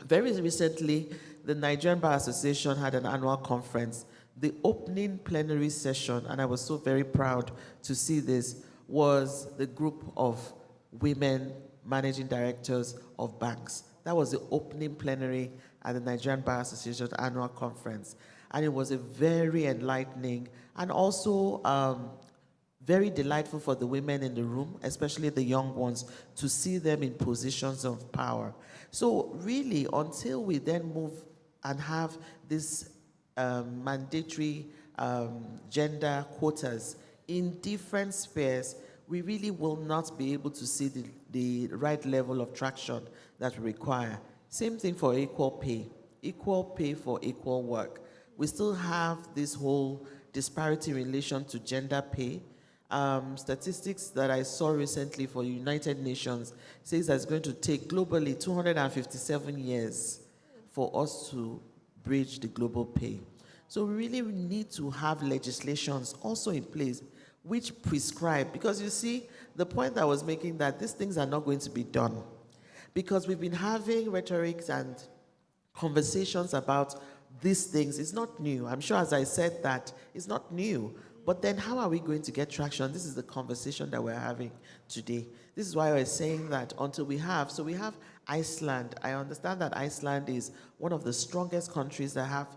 Very recently, the Nigerian Bar Association had an annual conference. The opening plenary session, and I was so very proud to see this, was the group of women managing directors of banks. That was the opening plenary at the Nigerian Bar Association annual conference. And it was a very enlightening and also very delightful for the women in the room, especially the young ones, to see them in positions of power. So really, until we then move and have this mandatory gender quotas in different spheres, we really will not be able to see the right level of traction that we require. Same thing for equal pay for equal work. We still have this whole disparity in relation to gender pay. Statistics that I saw recently for United Nations says that it's going to take globally 257 years for us to bridge the global pay. So we really need to have legislations also in place which prescribe, because you see, the point I was making that these things are not going to be done because we've been having rhetorics and conversations about these things. It's not new. I'm sure, as I said, that it's not new. But then how are we going to get traction? This is the conversation that we're having today. This is why I was saying that until we have, so we have Iceland. I understand that Iceland is one of the strongest countries that have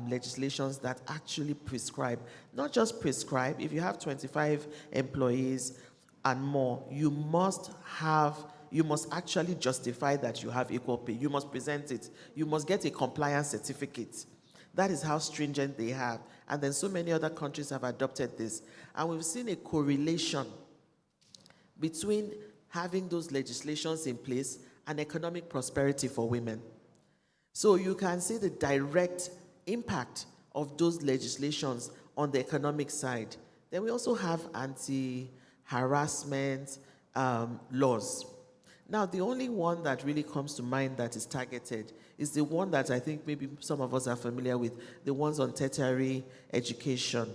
legislations that actually prescribe. Not just prescribe, if you have 25 employees and more, you must actually justify that you have equal pay. You must present it. You must get a compliance certificate. That is how stringent they have. And then so many other countries have adopted this. And we've seen a correlation between having those legislations in place and economic prosperity for women. So you can see the direct impact of those legislations on the economic side. Then we also have anti-harassment laws. Now, the only one that really comes to mind that is targeted is the one that I think maybe some of us are familiar with, the ones on tertiary education.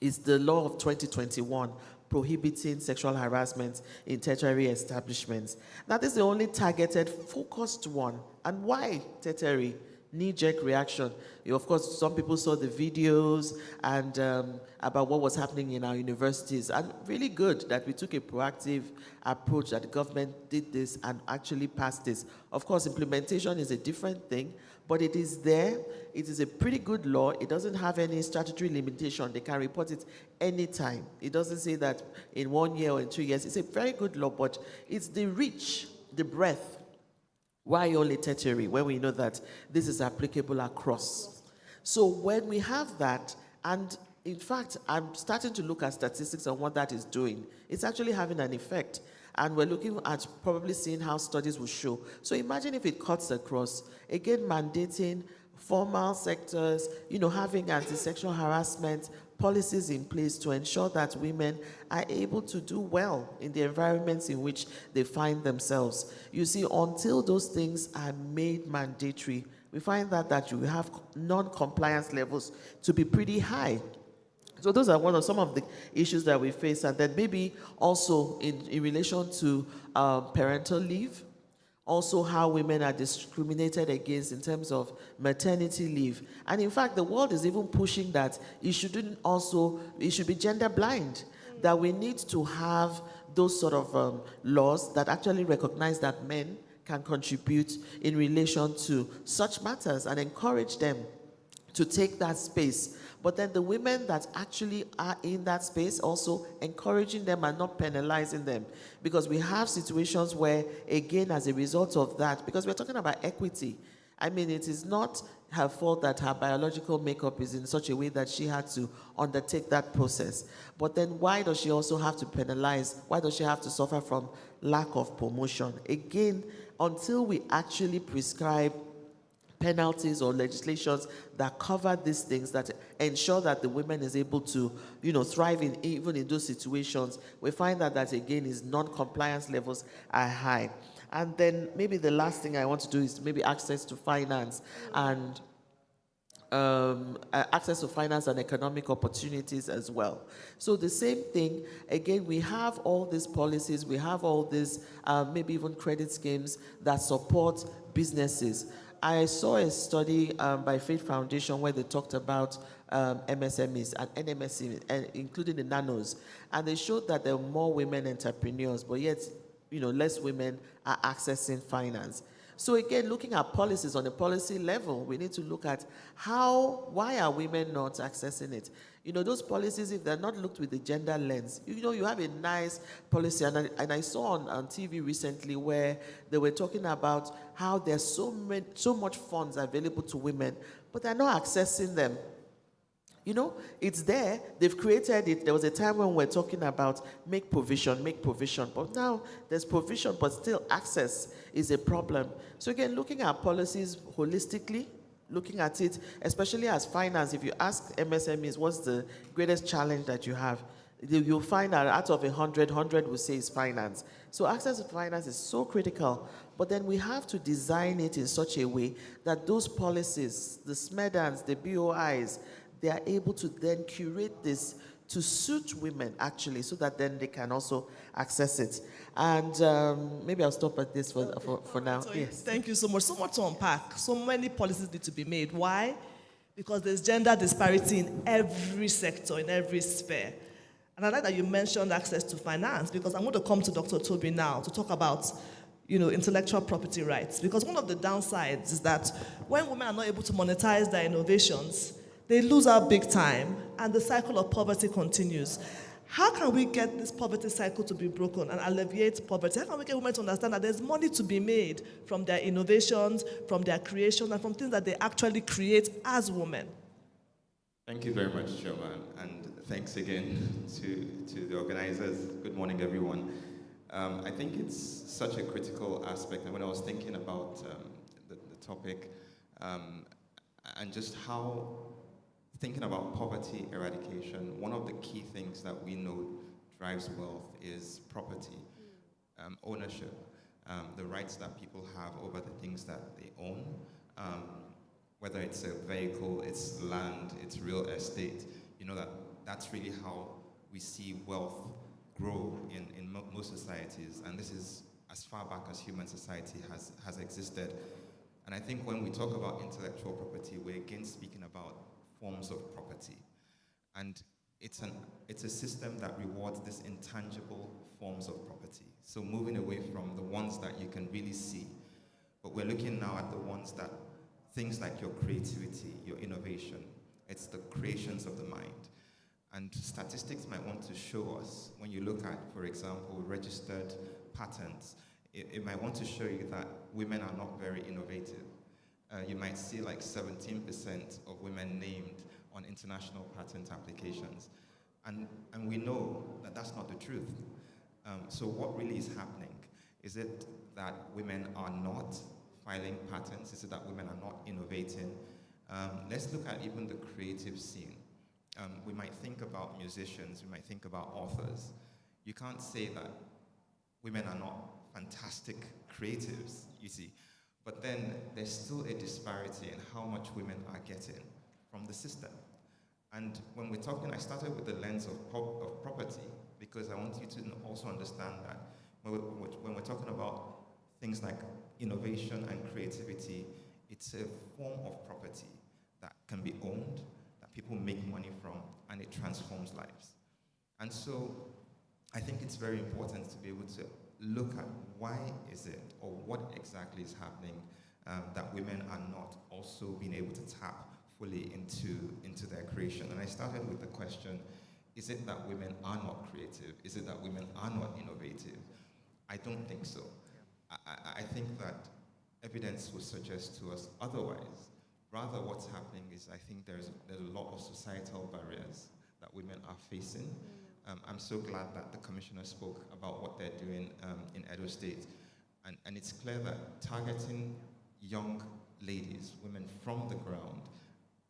It's the law of 2021 prohibiting sexual harassment in tertiary establishments. Now, this is the only targeted, focused one. And why tertiary? Knee-jerk reaction. Of course, some people saw the videos and about what was happening in our universities. And really good that we took a proactive approach, that the government did this and actually passed this. Of course, implementation is a different thing, but it is there. It is a pretty good law. It doesn't have any statutory limitation. They can report it anytime. It doesn't say that in 1 year or in 2 years. It's a very good law, but it's the reach, the breadth. Why only tertiary when we know that this is applicable across? So when we have that, and in fact, I'm starting to look at statistics on what that is doing. It's actually having an effect. And we're looking at probably seeing how studies will show. So imagine if it cuts across, again, mandating formal sectors, having anti-sexual harassment policies in place to ensure that women are able to do well in the environments in which they find themselves. You see, until those things are made mandatory, we find that you have non-compliance levels to be pretty high. So those are some of the issues that we face. And then maybe also in relation to parental leave, also how women are discriminated against in terms of maternity leave. And in fact, the world is even pushing that it should be gender blind, that we need to have those sort of laws that actually recognize that men can contribute in relation to such matters and encourage them to take that space. But then the women that actually are in that space, also encouraging them and not penalizing them. Because we have situations where, again, as a result of that, because we're talking about equity, I mean, it is not her fault that her biological makeup is in such a way that she had to undertake that process. But then why does she also have to penalize? Why does she have to suffer from lack of promotion? Again, until we actually prescribe penalties or legislations that cover these things, that ensure that the woman is able to, thrive even in those situations, we find that again is non-compliance levels are high. And then maybe the last thing I want to do is maybe access to finance and access to finance and economic opportunities as well. So the same thing, again, we have all these policies, we have all these maybe even credit schemes that support businesses. I saw a study by Faith Foundation where they talked about MSMEs and NMSEs, and including the nanos, and they showed that there are more women entrepreneurs, but yet, less women are accessing finance. So again, looking at policies on a policy level, we need to look at why are women not accessing it? Those policies, if they're not looked with the gender lens, you have a nice policy, and I saw on TV recently where they were talking about how there's so much funds available to women, but they're not accessing them. It's there, they've created it. There was a time when we were talking about make provision, but now there's provision, but still access is a problem. So again, looking at policies holistically, looking at it, especially as finance, if you ask MSMEs, what's the greatest challenge that you have? You'll find that out of 100 will say is finance. So access to finance is so critical, but then we have to design it in such a way that those policies, the SMEDANs, the BOIs, they are able to then curate this to suit women, actually, so that then they can also access it. And maybe I'll stop at this for now. Yes. Thank you so much. So much to unpack. So many policies need to be made. Why? Because there's gender disparity in every sector, in every sphere. And I like that you mentioned access to finance, because I'm going to come to Dr. Toby now to talk about intellectual property rights. Because one of the downsides is that when women are not able to monetize their innovations, they lose out big time, and the cycle of poverty continues. How can we get this poverty cycle to be broken and alleviate poverty? How can we get women to understand that there's money to be made from their innovations, from their creation, and from things that they actually create as women? Thank you very much, Chairman, and thanks again to the organizers. Good morning, everyone. I think it's such a critical aspect, and when I was thinking about the topic, and just how thinking about poverty eradication, one of the key things that we know drives wealth is property, ownership, the rights that people have over the things that they own, whether it's a vehicle, it's land, it's real estate. That's really how we see wealth grow in most societies, and this is as far back as human society has existed. And I think when we talk about intellectual property, we're again speaking about forms of property. And it's a system that rewards this intangible forms of property. So moving away from the ones that you can really see, but we're looking now at the ones that, things like your creativity, your innovation, it's the creations of the mind. And statistics might want to show us, when you look at, for example, registered patents, it might want to show you that women are not very innovative. You might see like 17% of women named on international patent applications. And we know that that's not the truth. So what really is happening? Is it that women are not filing patents? Is it that women are not innovating? Let's look at even the creative scene. We might think about musicians, we might think about authors. You can't say that women are not fantastic creatives, you see. But then there's still a disparity in how much women are getting from the system. And when we're talking, I started with the lens of property, because I want you to also understand that when we're talking about things like innovation and creativity, it's a form of property that can be owned, that people make money from, and it transforms lives. And so I think it's very important to be able to look at why is it, or what exactly is happening that women are not also being able to tap fully into their creation. And I started with the question, is it that women are not creative? Is it that women are not innovative? I don't think so. I think that evidence would suggest to us otherwise. Rather, what's happening is I think there's a lot of societal barriers that women are facing. I'm so glad that the commissioner spoke about what they're doing in Edo State. And it's clear that targeting young ladies, women from the ground,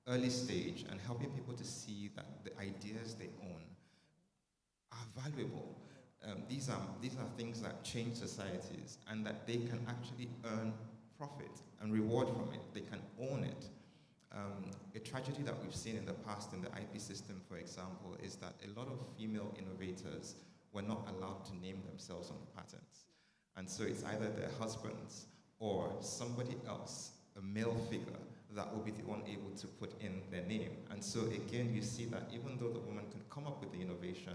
early stage, and helping people to see that the ideas they own are valuable. These are things that change societies, and that they can actually earn profit and reward from it. They can own it. A tragedy that we've seen in the past in the IP system, for example, is that a lot of female innovators were not allowed to name themselves on the patents. And so it's either their husbands or somebody else, a male figure, that will be the one able to put in their name. And so again, you see that even though the woman can come up with the innovation,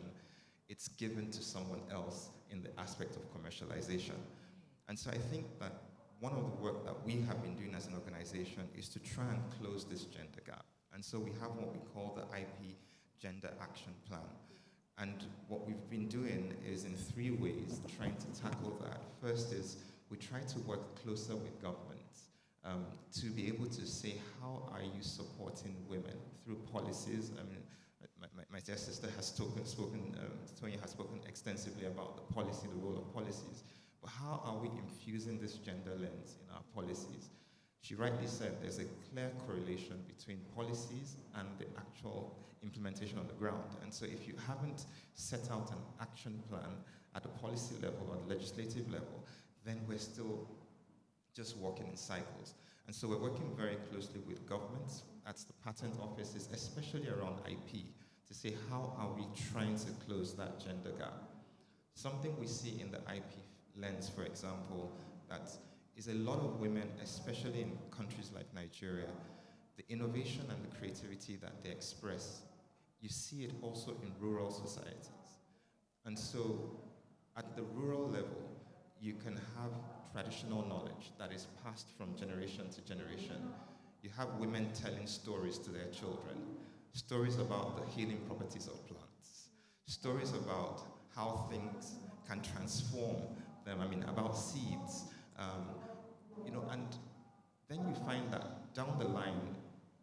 it's given to someone else in the aspect of commercialization. And so I think that one of the work that we have been doing as an organization is to try and close this gender gap. And so we have what we call the IP Gender Action Plan. And what we've been doing is in 3 ways trying to tackle that. First is we try to work closer with governments to be able to say, how are you supporting women through policies? I mean, my dear sister has Tonya has spoken extensively about the policy, the role of policies. But how are we infusing this gender lens in our policies? She rightly said there's a clear correlation between policies and the actual implementation on the ground. And so if you haven't set out an action plan at the policy level or the legislative level, then we're still just walking in cycles. And so we're working very closely with governments at the patent offices, especially around IP, to say how are we trying to close that gender gap. Something we see in the IP lens, for example, that is a lot of women, especially in countries like Nigeria, the innovation and the creativity that they express, you see it also in rural societies. And so at the rural level, you can have traditional knowledge that is passed from generation to generation. You have women telling stories to their children, stories about the healing properties of plants, stories about how things can transform them, about seeds, and then you find that down the line,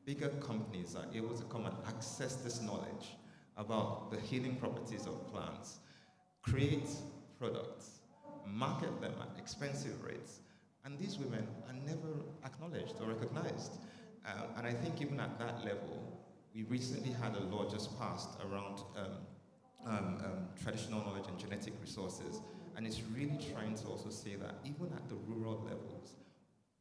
bigger companies are able to come and access this knowledge about the healing properties of plants, create products, market them at expensive rates, and these women are never acknowledged or recognized. And I think even at that level, we recently had a law just passed around traditional knowledge and genetic resources, and it's really trying to also say that even at the rural levels,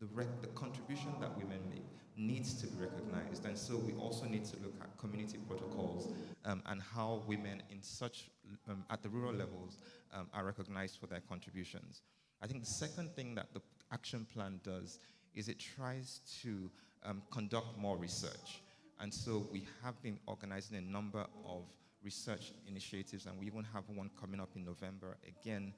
the contribution that women make needs to be recognized. And so we also need to look at community protocols and how women in such, at the rural levels, are recognized for their contributions. I think the second thing that the action plan does is it tries to conduct more research. And so we have been organizing a number of research initiatives, and we even have one coming up in November. Again,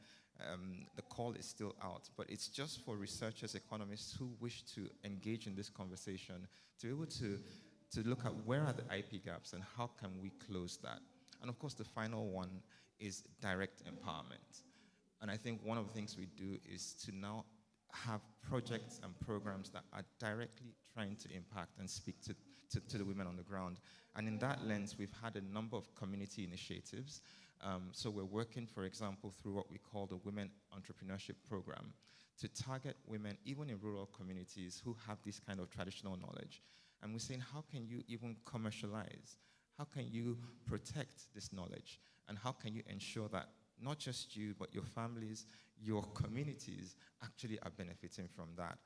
the call is still out, but it's just for researchers, economists who wish to engage in this conversation, to be able to look at where are the IP gaps and how can we close that. And of course, the final one is direct empowerment. And I think one of the things we do is to now have projects and programs that are directly trying to impact and speak to the women on the ground. And in that lens, we've had a number of community initiatives. So we're working, for example, through what we call the Women Entrepreneurship Program to target women, even in rural communities, who have this kind of traditional knowledge. And we're saying, how can you even commercialize? How can you protect this knowledge? And how can you ensure that not just you, but your families, your communities actually are benefiting from that?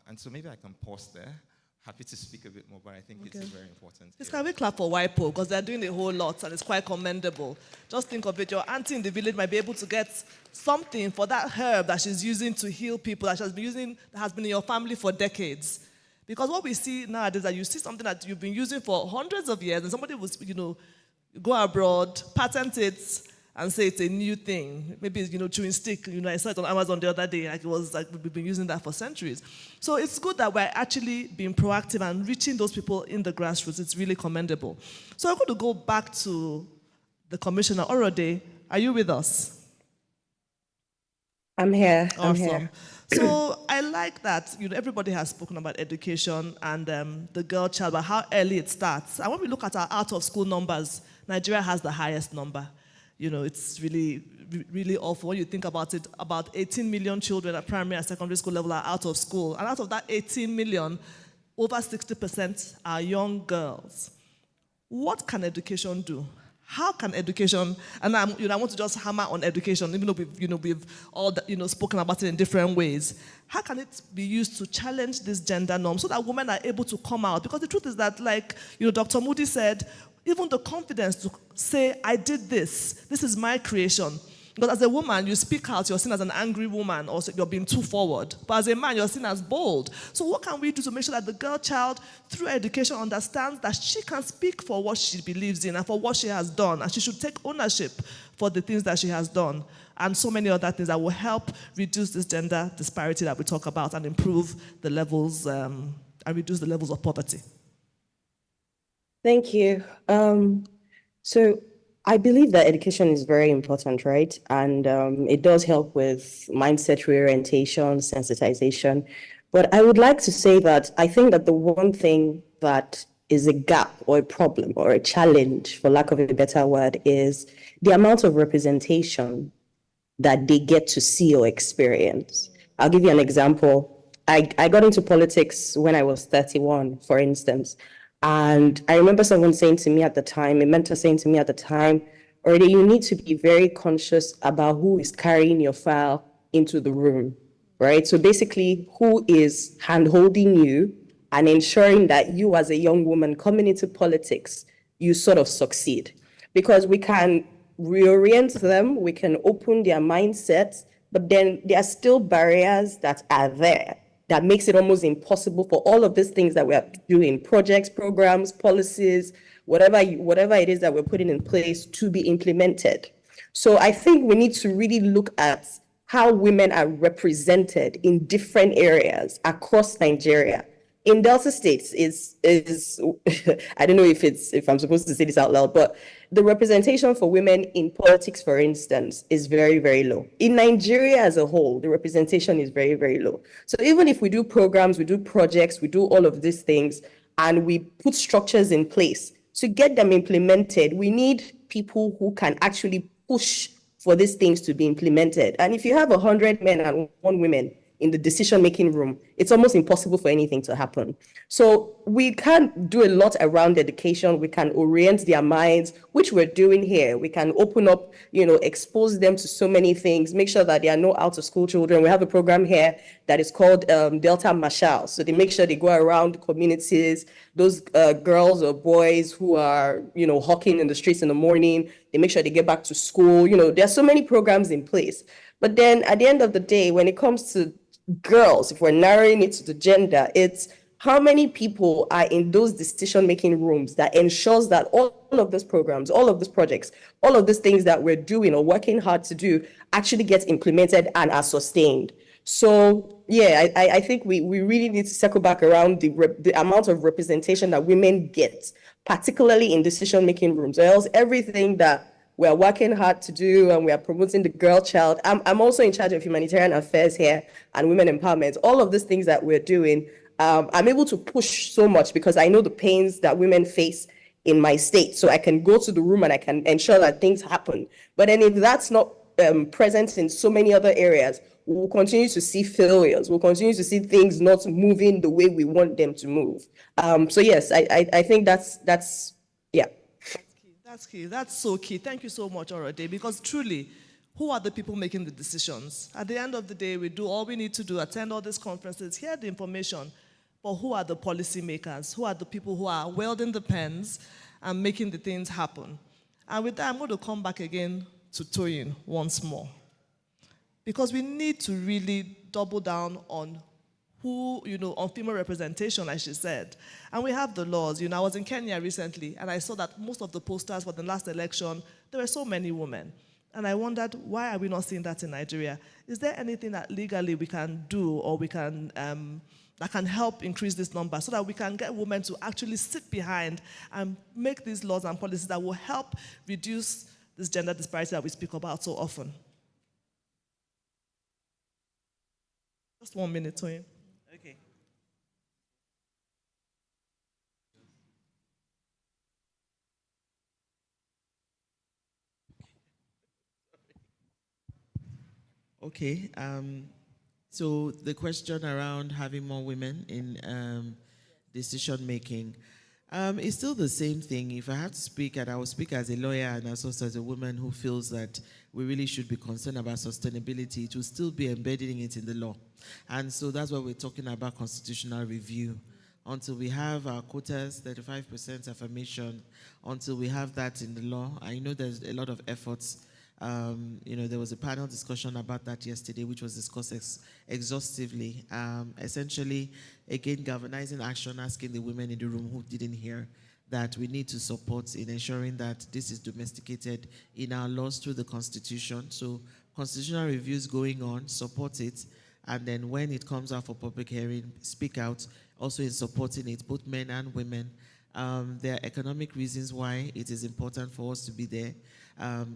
And so maybe I can pause there. Happy to speak a bit more, but I think it's very important. Can we clap for WIPO? Because they're doing a whole lot and it's quite commendable. Just think of it, your auntie in the village might be able to get something for that herb that she's using to heal people, that has been in your family for decades. Because what we see nowadays is that you see something that you've been using for hundreds of years and somebody will, go abroad, patent it, and say it's a new thing. Maybe it's, chewing stick. I saw it on Amazon the other day. It was like we've been using that for centuries. So it's good that we're actually being proactive and reaching those people in the grassroots. It's really commendable. So I'm going to go back to the Commissioner. Orode, are you with us? I'm here. Awesome. I'm here. So I like that everybody has spoken about education and the girl child, but how early it starts. And when we look at our out-of-school numbers, Nigeria has the highest number. It's really, really awful. When you think about it, about 18 million children at primary and secondary school level are out of school. And out of that 18 million, over 60% are young girls. What can education do? how can education, and I want to just hammer on education, even though we've all spoken about it in different ways. How can it be used to challenge this gender norm so that women are able to come out? Because the truth is that, like Dr. Moody said, even the confidence to say, I did this is my creation. Because as a woman, you speak out, you're seen as an angry woman, or you're being too forward. But as a man, you're seen as bold. So what can we do to make sure that the girl child, through education, understands that she can speak for what she believes in and for what she has done, and she should take ownership for the things that she has done, and so many other things that will help reduce this gender disparity that we talk about and improve the levels, and reduce the levels of poverty? Thank you. So I believe that education is very important, right? And it does help with mindset reorientation, sensitization. But I would like to say that I think that the one thing that is a gap or a problem or a challenge, for lack of a better word, is the amount of representation that they get to see or experience. I'll give you an example. I got into politics when I was 31, for instance. And I remember someone saying to me at the time, a mentor saying to me at the time, already you need to be very conscious about who is carrying your file into the room, right? So basically, who is hand-holding you and ensuring that you as a young woman coming into politics, you sort of succeed. Because we can reorient them, we can open their mindsets, but then there are still barriers that are there that makes it almost impossible for all of these things that we are doing, projects, programs, policies, whatever it is that we're putting in place to be implemented. So I think we need to really look at how women are represented in different areas across Nigeria. In Delta States is I don't know if I'm supposed to say this out loud, but the representation for women in politics, for instance, is very, very low. In Nigeria as a whole, the representation is very, very low. So even if we do programs, we do projects, we do all of these things, and we put structures in place to get them implemented, we need people who can actually push for these things to be implemented. And if you have 100 men and 1 woman in the decision-making room, it's almost impossible for anything to happen. So we can't do a lot around education. We can orient their minds, which we're doing here. We can open up, expose them to so many things, make sure that there are no out-of-school children. We have a program here that is called Delta Marshal. So they make sure they go around communities, those girls or boys who are, hawking in the streets in the morning, they make sure they get back to school. There are so many programs in place. But then at the end of the day, when it comes to girls, if we're narrowing it to the gender, it's how many people are in those decision-making rooms that ensures that all of these programs, all of these projects, all of these things that we're doing or working hard to do actually get implemented and are sustained. So yeah, I think we really need to circle back around the amount of representation that women get, particularly in decision-making rooms, or else everything that we're working hard to do, and we are promoting the girl child. I'm also in charge of humanitarian affairs here and women empowerment. All of these things that we're doing, I'm able to push so much because I know the pains that women face in my state. So I can go to the room and I can ensure that things happen. But then if that's not present in so many other areas, we'll continue to see failures. We'll continue to see things not moving the way we want them to move. So yes, I think that's yeah. That's key. That's so key. Thank you so much, Orode, because truly, who are the people making the decisions? At the end of the day, we do all we need to do, attend all these conferences, hear the information, but who are the policymakers? Who are the people who are wielding the pens and making the things happen? And with that, I'm going to come back again to Toyin once more, because we need to really double down on on female representation, like she said. And we have the laws. I was in Kenya recently, and I saw that most of the posters for the last election, there were so many women. And I wondered, why are we not seeing that in Nigeria? Is there anything that legally we can do, or we can, that can help increase this number so that we can get women to actually sit behind and make these laws and policies that will help reduce this gender disparity that we speak about so often? Just 1 minute, Toyin. Okay. Okay. So the question around having more women in decision making. It's still the same thing. If I have to speak, and I will speak as a lawyer and also as a woman who feels that we really should be concerned about sustainability, it will still be embedding it in the law. And so that's why we're talking about constitutional review. Until we have our quotas, 35% affirmation, until we have that in the law. I know there's a lot of efforts. There was a panel discussion about that yesterday, which was discussed exhaustively. Essentially, again, galvanizing action, asking the women in the room who didn't hear that we need to support in ensuring that this is domesticated in our laws through the Constitution. So constitutional reviews going on, support it, and then when it comes out for public hearing, speak out, also in supporting it, both men and women. There are economic reasons why it is important for us to be there.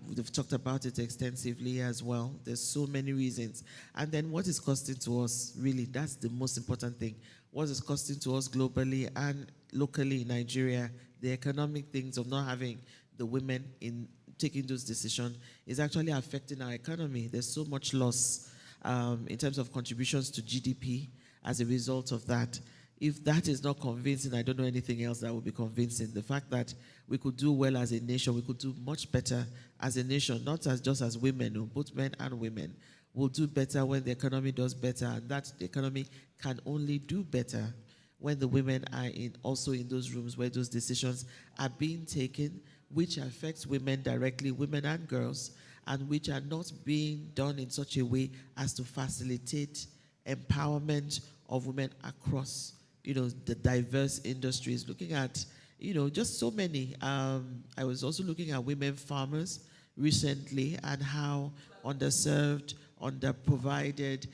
We've talked about it extensively as well. There's so many reasons. And then what is costing to us, really, that's the most important thing. What is costing to us globally and locally in Nigeria, the economic things of not having the women in taking those decisions is actually affecting our economy. There's so much loss in terms of contributions to GDP as a result of that. If that is not convincing, I don't know anything else that will be convincing. The fact that we could do well as a nation, we could do much better as a nation, not as just as women, no, both men and women will do better when the economy does better, and that the economy can only do better when the women are also in those rooms where those decisions are being taken, which affects women directly, women and girls, and which are not being done in such a way as to facilitate empowerment of women across the diverse industries, looking at, just so many. I was also looking at women farmers recently and how underserved, underprovided,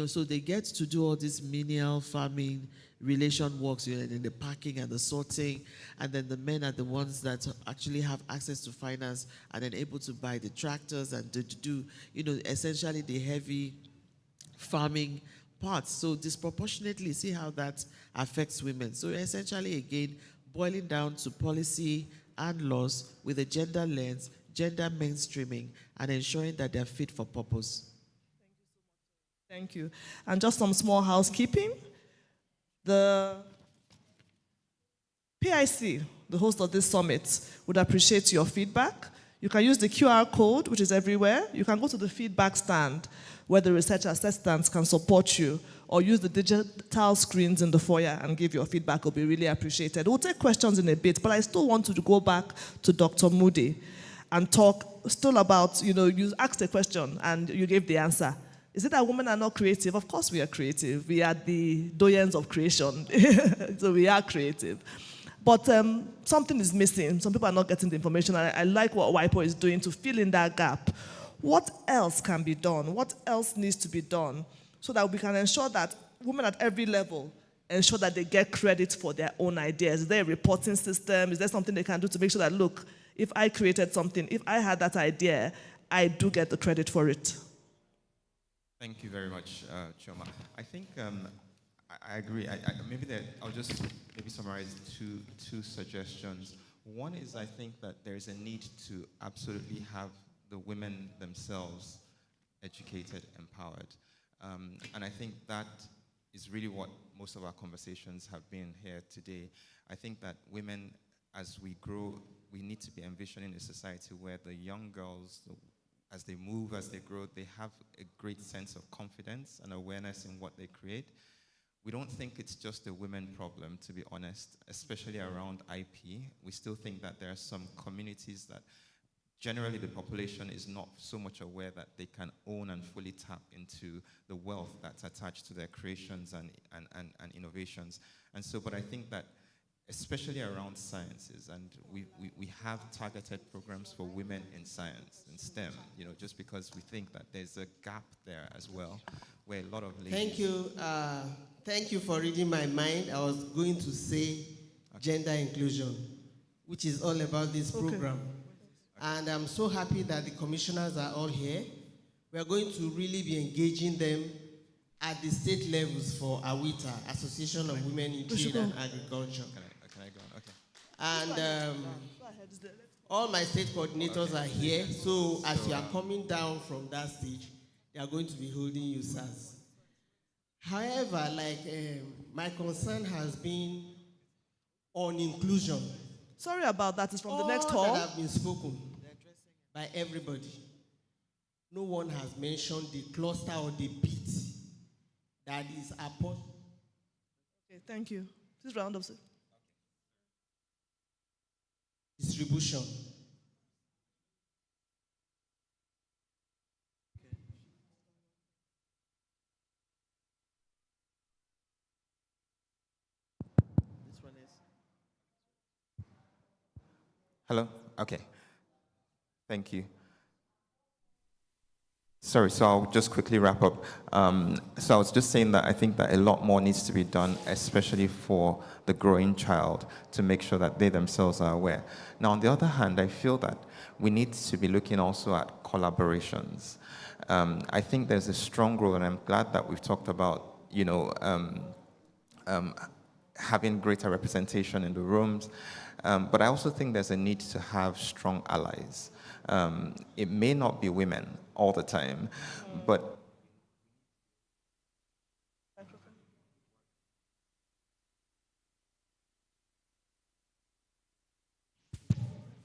so they get to do all this menial farming relation works, in the packing and the sorting, and then the men are the ones that actually have access to finance and then able to buy the tractors and to do, essentially the heavy farming parts. So disproportionately, see how that affects women. So essentially, again, boiling down to policy and laws with a gender lens, gender mainstreaming, and ensuring that they're fit for purpose. Thank you. And just some small housekeeping. The PIC, the host of this summit, would appreciate your feedback. You can use the QR code, which is everywhere. You can go to the feedback stand where the research assistants can support you, or use the digital screens in the foyer and give your feedback. It will be really appreciated. We'll take questions in a bit, but I still want to go back to Dr. Moody and talk still about, you asked a question and you gave the answer. Is it that women are not creative? Of course we are creative. We are the doyens of creation, so we are creative. But something is missing. Some people are not getting the information. I like what WIPO is doing to fill in that gap. What else can be done? What else needs to be done so that we can ensure that women at every level ensure that they get credit for their own ideas? Is there a reporting system? Is there something they can do to make sure that, look, if I created something, if I had that idea, I do get the credit for it? Thank you very much, Chioma. I think I agree. I'll just maybe summarize two suggestions. One is, I think that there is a need to absolutely have the women themselves educated, empowered. And I think that is really what most of our conversations have been here today. I think that women, as we grow, we need to be envisioning a society where the young girls, as they move, as they grow, they have a great sense of confidence and awareness in what they create. We don't think it's just a women problem, to be honest, especially around IP. We still think that there are some communities that generally the population is not so much aware that they can own and fully tap into the wealth that's attached to their creations and innovations. And so, but I think that especially around sciences, and we have targeted programs for women in science, in STEM, just because we think that there's a gap there as well, where a lot of ladies... Thank you. Thank you for reading my mind. I was going to say gender inclusion, which is all about this program. And I'm so happy that the commissioners are all here. We're going to really be engaging them at the state levels for AWITA, Association of Women in Trade and Agriculture. Can I go on? Okay. And all my state coordinators are here, so as you are coming down from that stage, they are going to be holding you, sirs. However, my concern has been on inclusion. Sorry about that. It's from All the next hall. that have been spoken by everybody. No one has mentioned the cluster or the pit that is upon. Okay, thank you. Please round up, sir. Distribution. This one is. Hello? Okay. Thank you. Sorry, so I'll just quickly wrap up. So I was just saying that I think that a lot more needs to be done, especially for the growing child, to make sure that they themselves are aware. Now, on the other hand, I feel that we need to be looking also at collaborations. I think there's a strong role, and I'm glad that we've talked about, having greater representation in the rooms. But I also think there's a need to have strong allies. It may not be women all the time, but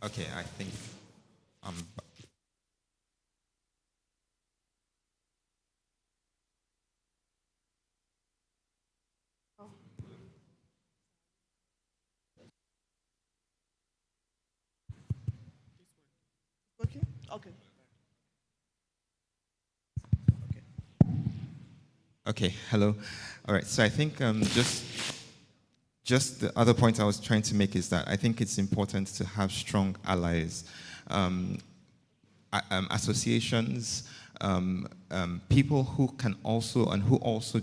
okay, I think Okay. Okay. okay, hello. All right, so I think just the other point I was trying to make is that I think it's important to have strong allies, associations, people who can also and who also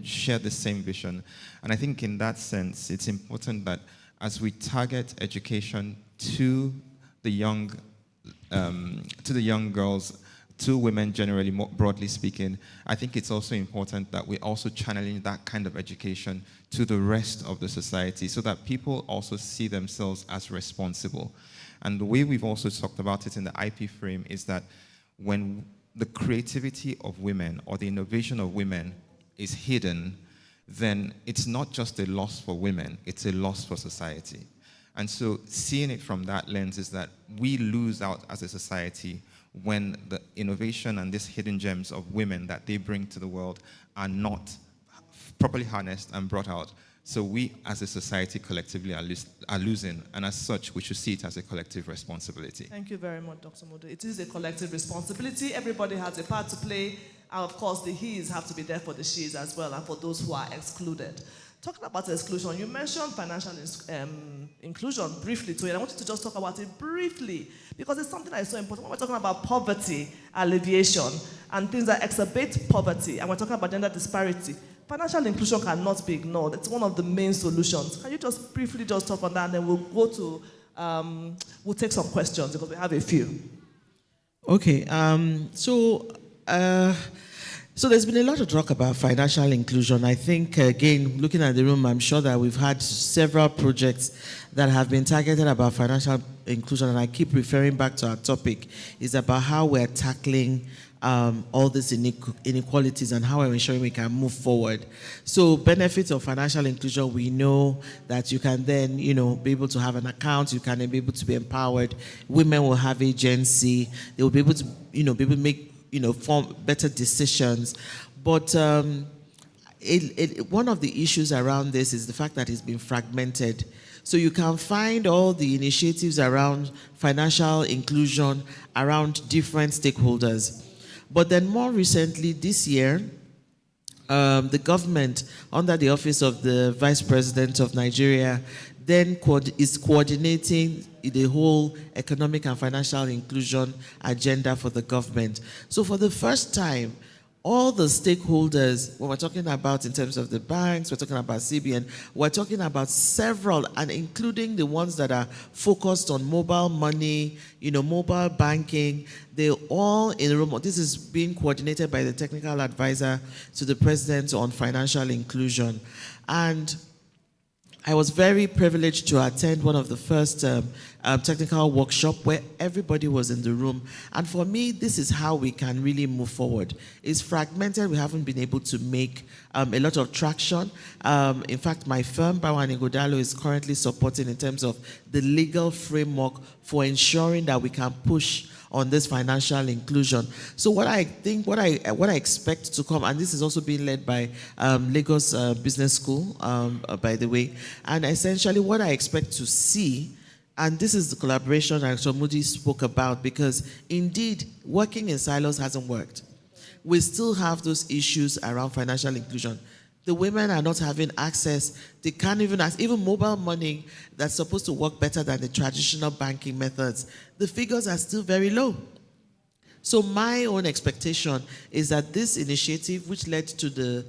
share the same vision. And I think in that sense, it's important that as we target education to the young girls, to women generally, more broadly speaking, I think it's also important that we're also channeling that kind of education to the rest of the society so that people also see themselves as responsible. And the way we've also talked about it in the IP frame is that when the creativity of women or the innovation of women is hidden, then it's not just a loss for women, it's a loss for society. And so seeing it from that lens is that we lose out as a society when the innovation and these hidden gems of women that they bring to the world are not properly harnessed and brought out. So we as a society collectively are losing, and as such, we should see it as a collective responsibility. Thank you very much, Dr. Modu. It is a collective responsibility. Everybody has a part to play, and of course the he's have to be there for the she's as well, and for those who are excluded. Talking about exclusion, you mentioned financial inclusion briefly too, and I want you to just talk about it briefly because it's something that is so important. When we're talking about poverty alleviation and things that exacerbate poverty, and we're talking about gender disparity, financial inclusion cannot be ignored. It's one of the main solutions. Can you just briefly just talk on that, and then we'll go to, we'll take some questions because we have a few. Okay, so there's been a lot of talk about financial inclusion. I think, again, looking at the room, I'm sure that we've had several projects that have been targeted about financial inclusion, and I keep referring back to our topic, is about how we're tackling all these inequalities and how we're ensuring we can move forward. So benefits of financial inclusion, we know that you can then, be able to have an account, you can be able to be empowered, women will have agency, they will be able to, be able to make form better decisions. But one of the issues around this is the fact that it's been fragmented. So you can find all the initiatives around financial inclusion around different stakeholders. But then more recently this year, the government, under the office of the Vice President of Nigeria, then is coordinating the whole economic and financial inclusion agenda for the government. So for the first time, all the stakeholders, when we're talking about in terms of the banks, we're talking about CBN, we're talking about several, and including the ones that are focused on mobile money, mobile banking, they're all in a room. This is being coordinated by the technical advisor to the president on financial inclusion. And I was very privileged to attend one of the first technical workshop where everybody was in the room. And for me, this is how we can really move forward. It's fragmented. We haven't been able to make a lot of traction. In fact, my firm, Bawani Godalo, is currently supporting in terms of the legal framework for ensuring that we can push on this financial inclusion. So what I think, what I expect to come, and this is also being led by Lagos Business School, by the way, and essentially what I expect to see, and this is the collaboration that Dr. Moody spoke about, because indeed working in silos hasn't worked. We still have those issues around financial inclusion. The women are not having access. They can't even ask, even mobile money that's supposed to work better than the traditional banking methods. The figures are still very low. So my own expectation is that this initiative, which led to the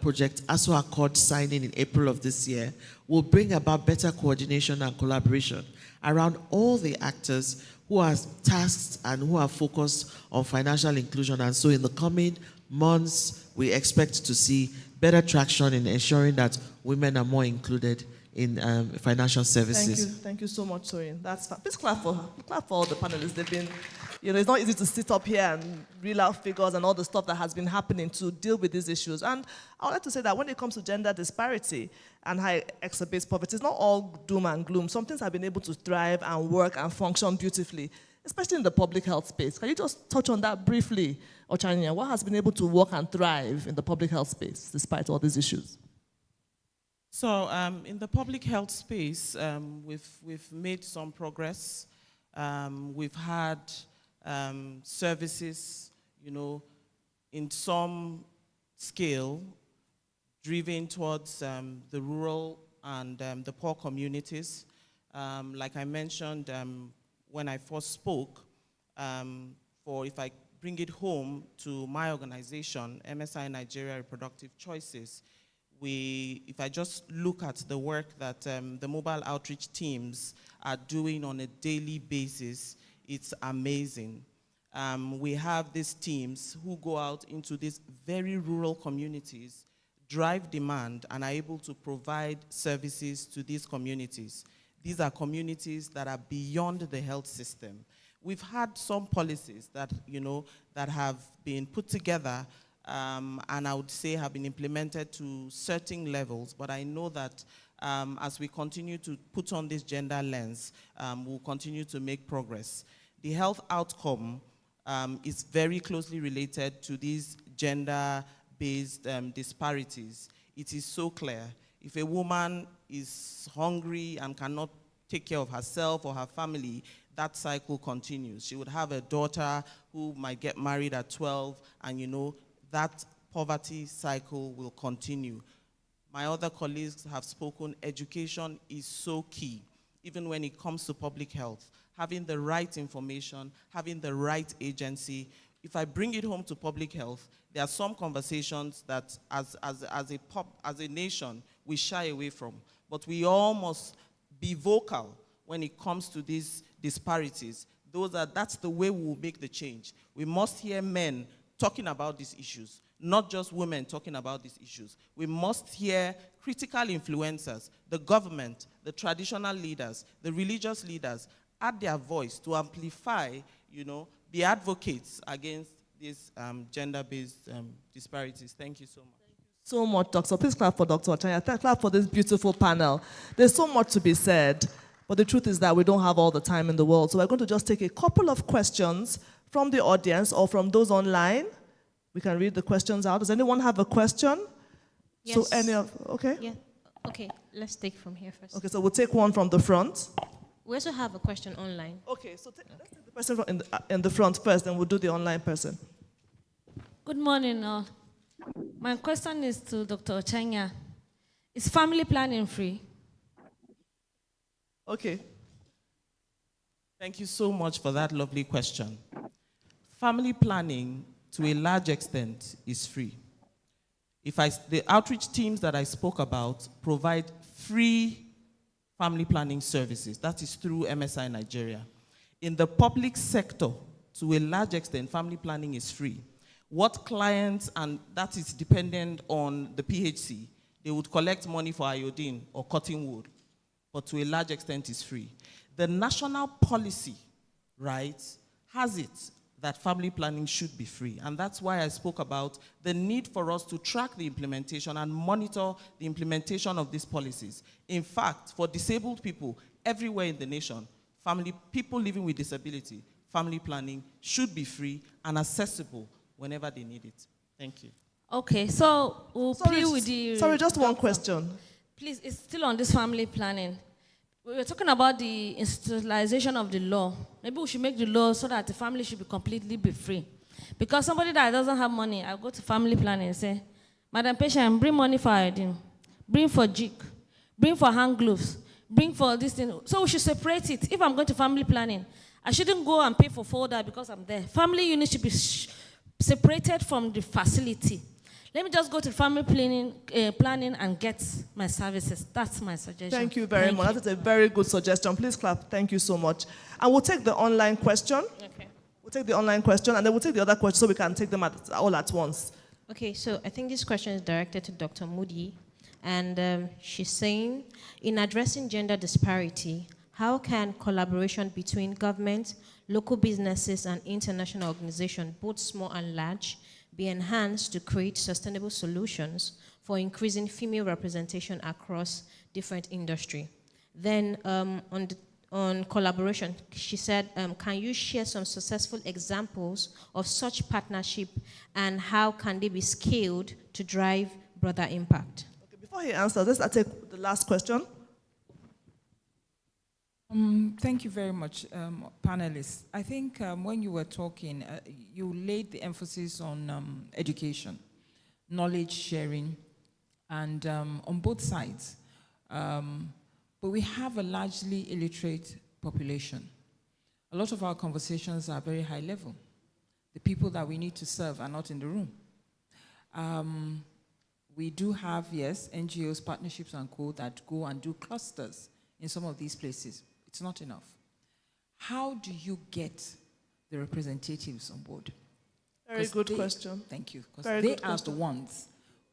Project ASO Accord signing in April of this year, will bring about better coordination and collaboration around all the actors who are tasked and who are focused on financial inclusion. And so in the coming months, we expect to see better traction in ensuring that women are more included in financial services. Thank you so much, Sorin. That's fun. Please clap for all the panelists. They've been, it's not easy to sit up here and reel out figures and all the stuff that has been happening to deal with these issues. And I would like to say that when it comes to gender disparity and how it exacerbates poverty, it's not all doom and gloom. Some things have been able to thrive and work and function beautifully, especially in the public health space. Can you just touch on that briefly, Ochanya? What has been able to work and thrive in the public health space despite all these issues? So in the public health space, we've made some progress. We've had services, in some scale, driven towards the rural and the poor communities. Like I mentioned when I first spoke, if I bring it home to my organization, MSI Nigeria Reproductive Choices, if I just look at the work that the mobile outreach teams are doing on a daily basis, it's amazing. We have these teams who go out into these very rural communities, drive demand, and are able to provide services to these communities. These are communities that are beyond the health system. We've had some policies that, that have been put together and I would say have been implemented to certain levels, but I know that as we continue to put on this gender lens, we'll continue to make progress. The health outcome is very closely related to these gender-based disparities. It is so clear. If a woman is hungry and cannot take care of herself or her family, that cycle continues. She would have a daughter who might get married at 12, and that poverty cycle will continue. My other colleagues have spoken, education is so key, even when it comes to public health. Having the right information, having the right agency. If I bring it home to public health, there are some conversations that as a nation, we shy away from. But we all must be vocal when it comes to these disparities. That's the way we will make the change. We must hear men talking about these issues, not just women talking about these issues. We must hear critical influencers, the government, the traditional leaders, the religious leaders, add their voice to amplify, be advocates against these gender-based disparities. Thank you so much. So much, Doctor. Please clap for Dr. Ochanya. Clap for this beautiful panel. There's so much to be said, but the truth is that we don't have all the time in the world. So we're going to just take a couple of questions from the audience or from those online. We can read the questions out. Does anyone have a question? Yes. So okay? Yeah. Okay, let's take from here first. Okay, so we'll take one from the front. We also have a question online. Okay, so let's take the person in the front first, then we'll do the online person. Good morning. My question is to Dr. Ochanya. Is family planning free? Okay. Thank you so much for that lovely question. Family planning, to a large extent, is free. The outreach teams that I spoke about provide free family planning services. That is through MSI Nigeria. In the public sector, to a large extent, family planning is free. What clients, and that is dependent on the PHC, They would collect money for iodine or cutting wood, but to a large extent it's free. The national policy, right, has it that family planning should be free. And that's why I spoke about the need for us to track the implementation and monitor the implementation of these policies. In fact, for disabled people everywhere in the nation, people living with disability, family planning should be free and accessible whenever they need it. Thank you. Okay, so we'll play with the... Sorry, just one question. Please, it's still on this family planning. We were talking about the institutionalization of the law. Maybe we should make the law so that the family should be completely free. Because somebody that doesn't have money, I go to family planning and say, Madam Patient, bring money for iodine, bring for jig, bring for hand gloves, bring for this thing. So we should separate it. If I'm going to family planning, I shouldn't go and pay for folder because I'm there. Family unit should be separated from the facility. Let me just go to family planning and get my services. That's my suggestion. Thank you very much. That is a very good suggestion. Please clap. Thank you so much. And we'll take the online question. Okay. We'll take the online question, and then we'll take the other question so we can take them all at once. Okay, so I think this question is directed to Dr. Moody. And she's saying, in addressing gender disparity, how can collaboration between government, local businesses, and international organizations, both small and large, be enhanced to create sustainable solutions for increasing female representation across different industry? Then on collaboration, she said, can you share some successful examples of such partnership and how can they be scaled to drive broader impact? Okay, before he answers, let's take the last question. Thank you very much, panelists. I think when you were talking, you laid the emphasis on education, knowledge sharing, and on both sides. But we have a largely illiterate population. A lot of our conversations are very high level. The people that we need to serve are not in the room. We do have, yes, NGOs, partnerships, and co that go and do clusters in some of these places. It's not enough. How do you get the representatives on board? Very good question. Thank you. Because they are the ones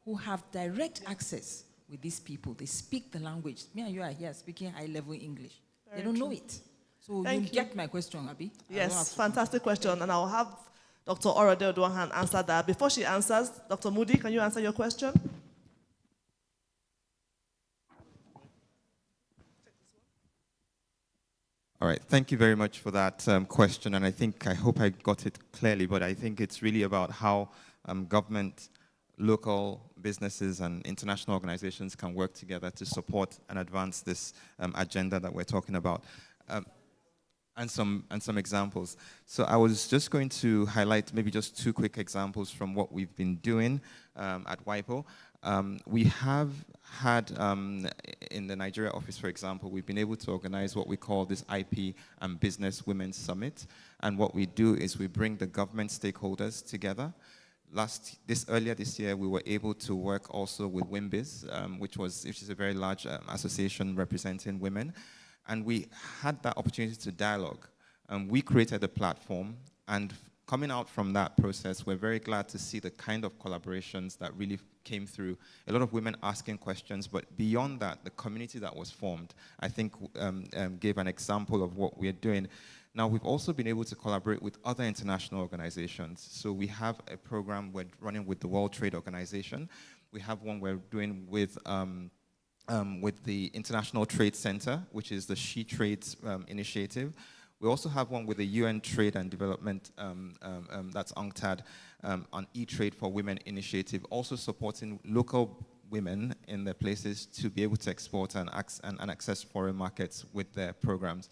who have direct access with these people. They speak the language. Me and you are here speaking high-level English. They don't know it. So you get my question, Abi? Yes, fantastic question. And I'll have Dr. Orode Oduahan answer that. Before she answers, Dr. Moody, can you answer your question? All right, thank you very much for that question, and I hope I got it clearly, but I think it's really about how government, local businesses, and international organizations can work together to support and advance this agenda that we're talking about, and some examples. So I was just going to highlight maybe just two quick examples from what we've been doing at WIPO. We have had, in the Nigeria office, for example, we've been able to organize what we call this IP and Business Women's Summit. And what we do is we bring the government stakeholders together. Earlier this year, we were able to work also with WIMBIZ, which is a very large association representing women. And we had that opportunity to dialogue. We created a platform, and coming out from that process, we're very glad to see the kind of collaborations that really came through. A lot of women asking questions, but beyond that, the community that was formed, I think gave an example of what we're doing. Now, we've also been able to collaborate with other international organizations. So we have a program we're running with the World Trade Organization. We have one we're doing with the International Trade Center, which is the She Trades initiative. We also have one with the UN Trade and Development, that's UNCTAD, on E-Trade for Women initiative, also supporting local women in their places to be able to export and access foreign markets with their programs.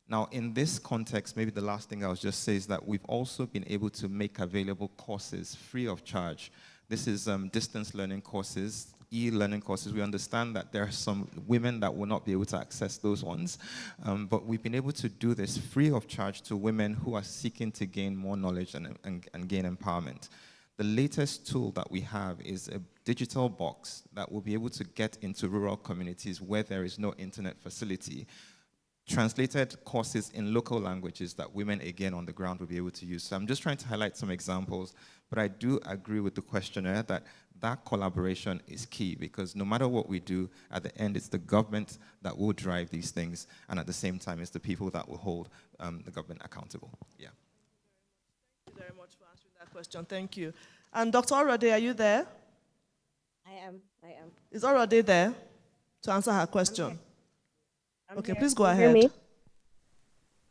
Now, in this context, maybe the last thing I'll just say is that we've also been able to make available courses free of charge. This is distance learning courses, e-learning courses. We understand that there are some women that will not be able to access those ones, but we've been able to do this free of charge to women who are seeking to gain more knowledge and gain empowerment. The latest tool that we have is a digital box that will be able to get into rural communities where there is no internet facility, translated courses in local languages that women, again, on the ground will be able to use. So I'm just trying to highlight some examples, but I do agree with the questionnaire that that collaboration is key, because no matter what we do, at the end, it's the government that will drive these things, and at the same time, it's the people that will hold the government accountable. Yeah. Thank you very much for answering that question. Thank you. And Dr. Orade, are you there? I am. Is Orade there to answer her question? Okay, please go Can you hear ahead. me?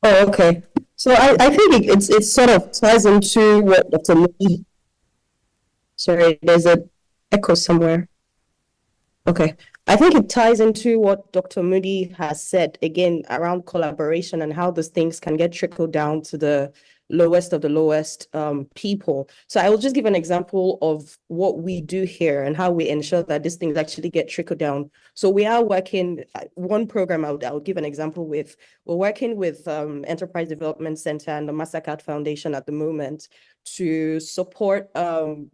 Oh, okay. So I think it sort of ties into what Dr. Lee. Sorry, there's an echo somewhere. Okay. I think it ties into what Dr. Moody has said again around collaboration and how these things can get trickled down to the lowest of the lowest people. So I will just give an example of what we do here and how we ensure that these things actually get trickled down. So we are working, one program I'll give an example with, we're working with Enterprise Development Center and the Mastercard Foundation at the moment to support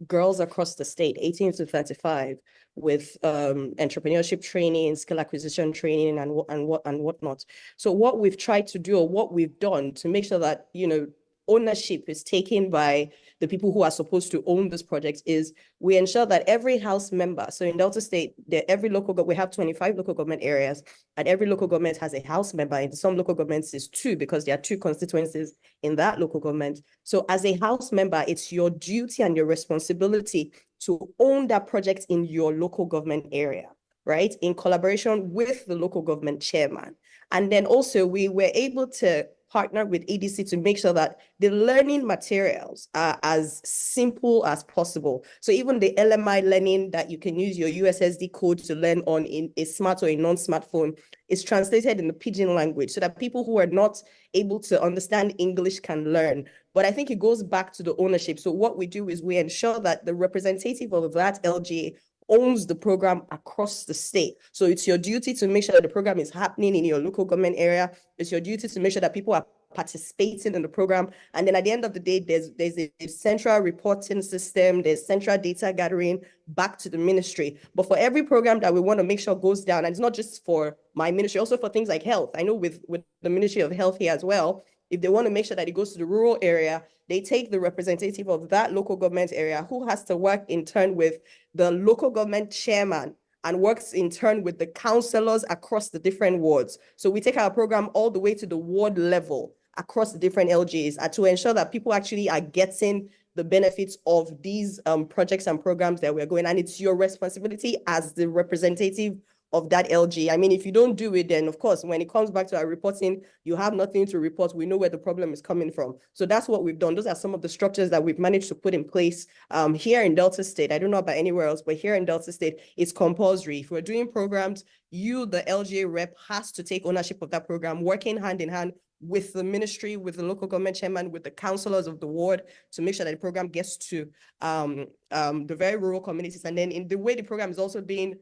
girls across the state, 18 to 35, with entrepreneurship training, skill acquisition training, and whatnot. So what we've tried to do, or what we've done to make sure that, you know, ownership is taken by the people who are supposed to own this project, is we ensure that every house member, so in Delta State, every we have 25 local government areas, and every local government has a house member. In some local governments is 2, because there are 2 constituencies in that local government. So as a house member, it's your duty and your responsibility to own that project in your local government area, right? In collaboration with the local government chairman. And then also we were able to partner with EDC to make sure that the learning materials are as simple as possible. So even the LMI learning that you can use your USSD code to learn on in a smart or a non-smartphone is translated in the pidgin language so that people who are not able to understand English can learn. But I think it goes back to the ownership. So what we do is we ensure that the representative of that LGA owns the program across the state. So it's your duty to make sure that the program is happening in your local government area. It's your duty to make sure that people are participating in the program. And then at the end of the day, there's a central reporting system, there's central data gathering back to the ministry. But for every program that we want to make sure goes down, and it's not just for my ministry, also for things like health. I know with the Ministry of Health here as well, if they want to make sure that it goes to the rural area, they take the representative of that local government area who has to work in turn with the local government chairman and works in turn with the councillors across the different wards. So we take our program all the way to the ward level across the different LGs to ensure that people actually are getting the benefits of these projects and programs that we're going. And it's your responsibility as the representative of that LG. I mean, if you don't do it, then of course, when it comes back to our reporting, you have nothing to report. We know where the problem is coming from. So that's what we've done. Those are some of the structures that we've managed to put in place here in Delta State. I don't know about anywhere else, but here in Delta State, it's compulsory. If we're doing programs, you, the LGA rep, has to take ownership of that program, working hand in hand with the ministry, with the local government chairman, with the councillors of the ward, to make sure that the program gets to the very rural communities. And then in the way the program is also being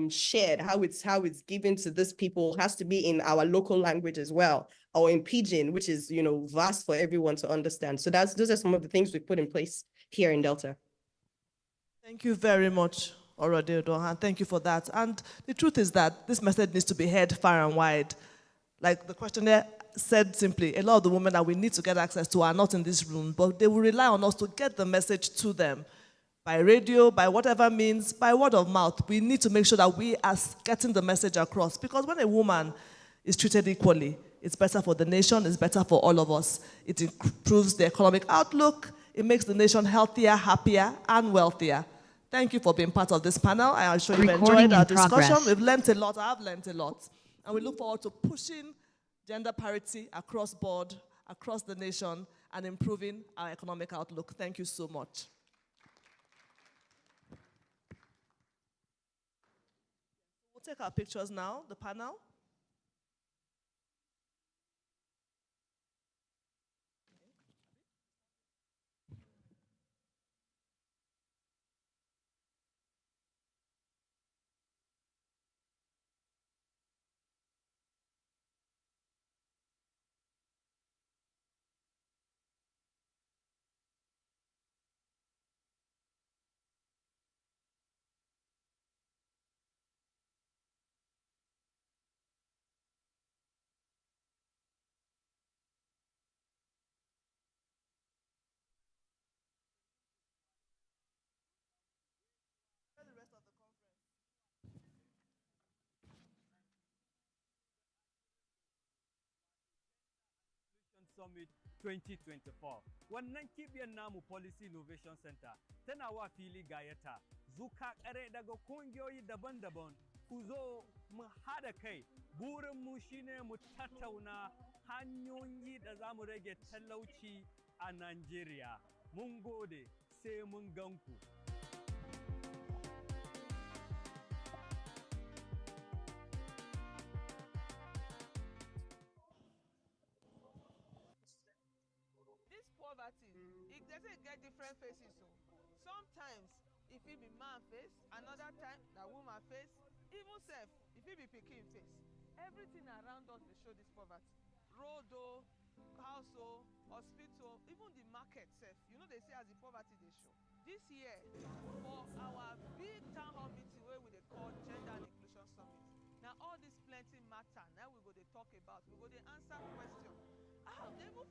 shared, how it's given to these people has to be in our local language as well, or in Pidgin, which is, you know, vast for everyone to understand. So those are some of the things we put in place here in Delta. Thank you very much, Orade Odohan. Thank you for that. And the truth is that this message needs to be heard far and wide. Like the questionnaire said simply, a lot of the women that we need to get access to are not in this room, but they will rely on us to get the message to them. By radio, by whatever means, by word of mouth, we need to make sure that we are getting the message across. Because when a woman is treated equally, it's better for the nation, it's better for all of us. It improves the economic outlook, it makes the nation healthier, happier, and wealthier. Thank you for being part of this panel. I'm sure you've enjoyed our discussion. We've learned a lot, I've learned a lot. And we look forward to pushing gender parity across board, across the nation, and improving our economic outlook. Thank you so much. We'll take our pictures now, the panel. Summit 2024. Wannan cibiyar namu Policy Innovation Center tana wa fili gayata zuka kare daga kungiyoyi daban-daban ku zo mu haɗa kai. Burinmu shine mu tattauna hanyoyi da za mu rage talauci a Najeriya. Mun gode, sai mun ganku. This poverty, it doesn't get different faces. So sometimes if it be man face, another time na woman face, even self if it be pikin face. Everything around us dey show this poverty. Road o, house o, hospital, even the market sef. You know they say as the poverty dey show. This year, for our big town hall meeting wey we dey call Gender and Inclusion Summit, na all this plenty matter na we go dey talk about. We go dey answer question. They even